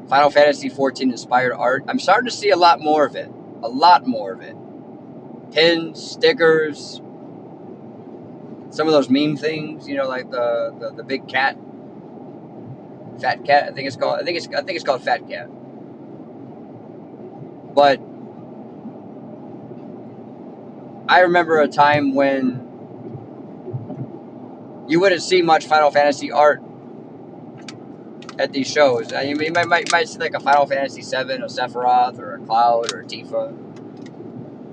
Final Fantasy 14 inspired art. I'm starting to see a lot more of it. A lot more of it. Pins, stickers, some of those meme things, you know, like the big cat, fat cat. I think it's called Fat Cat. But I remember a time when you wouldn't see much Final Fantasy art at these shows. You might see like a Final Fantasy 7, a Sephiroth, or a Cloud, or a Tifa,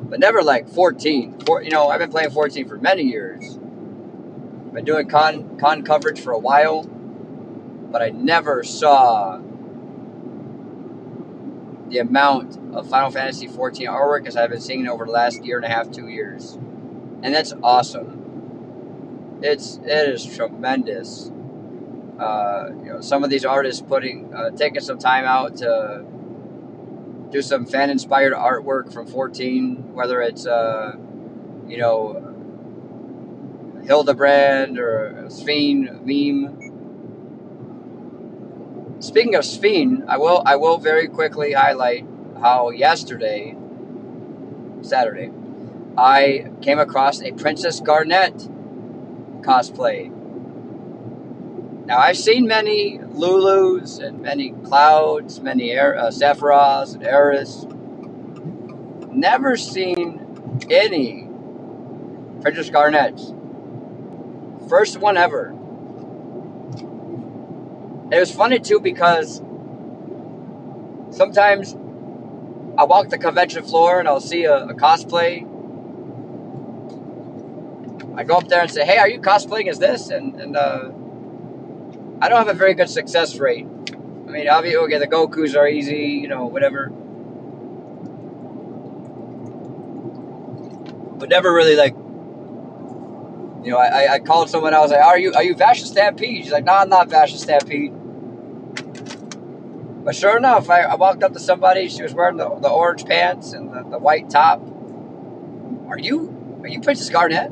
but never like 14. You know, I've been playing 14 for many years. Been doing con coverage for a while, but I never saw the amount of Final Fantasy 14 artwork as I've been seeing over the last year and a half, 2 years, and that's awesome. It is tremendous. You know, some of these artists taking some time out to do some fan-inspired artwork from 14, whether it's you know, Hildebrand or a Sphene meme. Speaking of Sphene, I will very quickly highlight how yesterday, Saturday, I came across a Princess Garnet cosplay. Now, I've seen many Lulus and many Clouds, many Sephiroths and Eris. Never seen any Princess Garnets. First one ever. It was funny too because sometimes I walk the convention floor and I'll see a cosplay. I go up there and say, "Hey, are you cosplaying as this?" And I don't have a very good success rate. I mean, obviously, okay, the Gokus are easy, you know, whatever. But never really like, you know, I called someone. I was like, "Are you Vasha Stampede?" She's like, "No, I'm not Vasha Stampede." But sure enough, I walked up to somebody. She was wearing the orange pants and the white top. Are you Princess Garnet?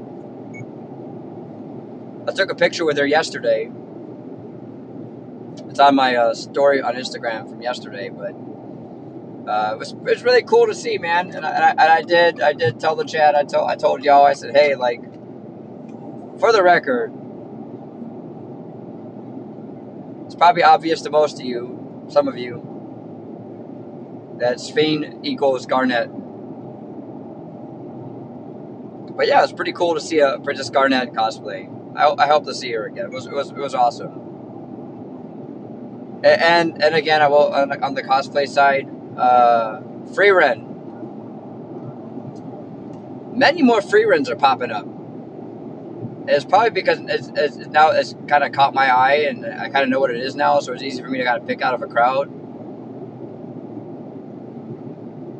I took a picture with her yesterday. It's on my story on Instagram from yesterday, but it was really cool to see, man. And I did tell the chat. I told y'all. I said, hey, like, for the record, it's probably obvious to most of you, some of you, that Sphene equals Garnet. But yeah, it's pretty cool to see a Princess Garnet cosplay. I hope to see her again. It was awesome. And again, I will on the cosplay side, free run. Many more free runs are popping up. And it's probably because it's kind of caught my eye, and I kind of know what it is now, so it's easy for me to kind of pick out of a crowd.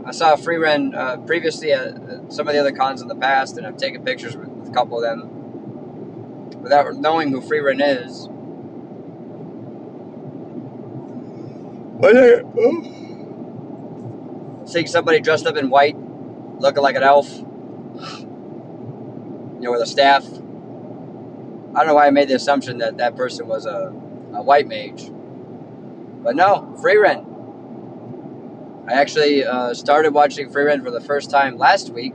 I saw a free run previously at some of the other cons in the past, and I've taken pictures with a couple of them. without knowing who Freeran is. Seeing somebody dressed up in white, looking like an elf, with a staff. I don't know why I made the assumption that that person was a white mage. But no, Freeran. I actually started watching Freeran for the first time last week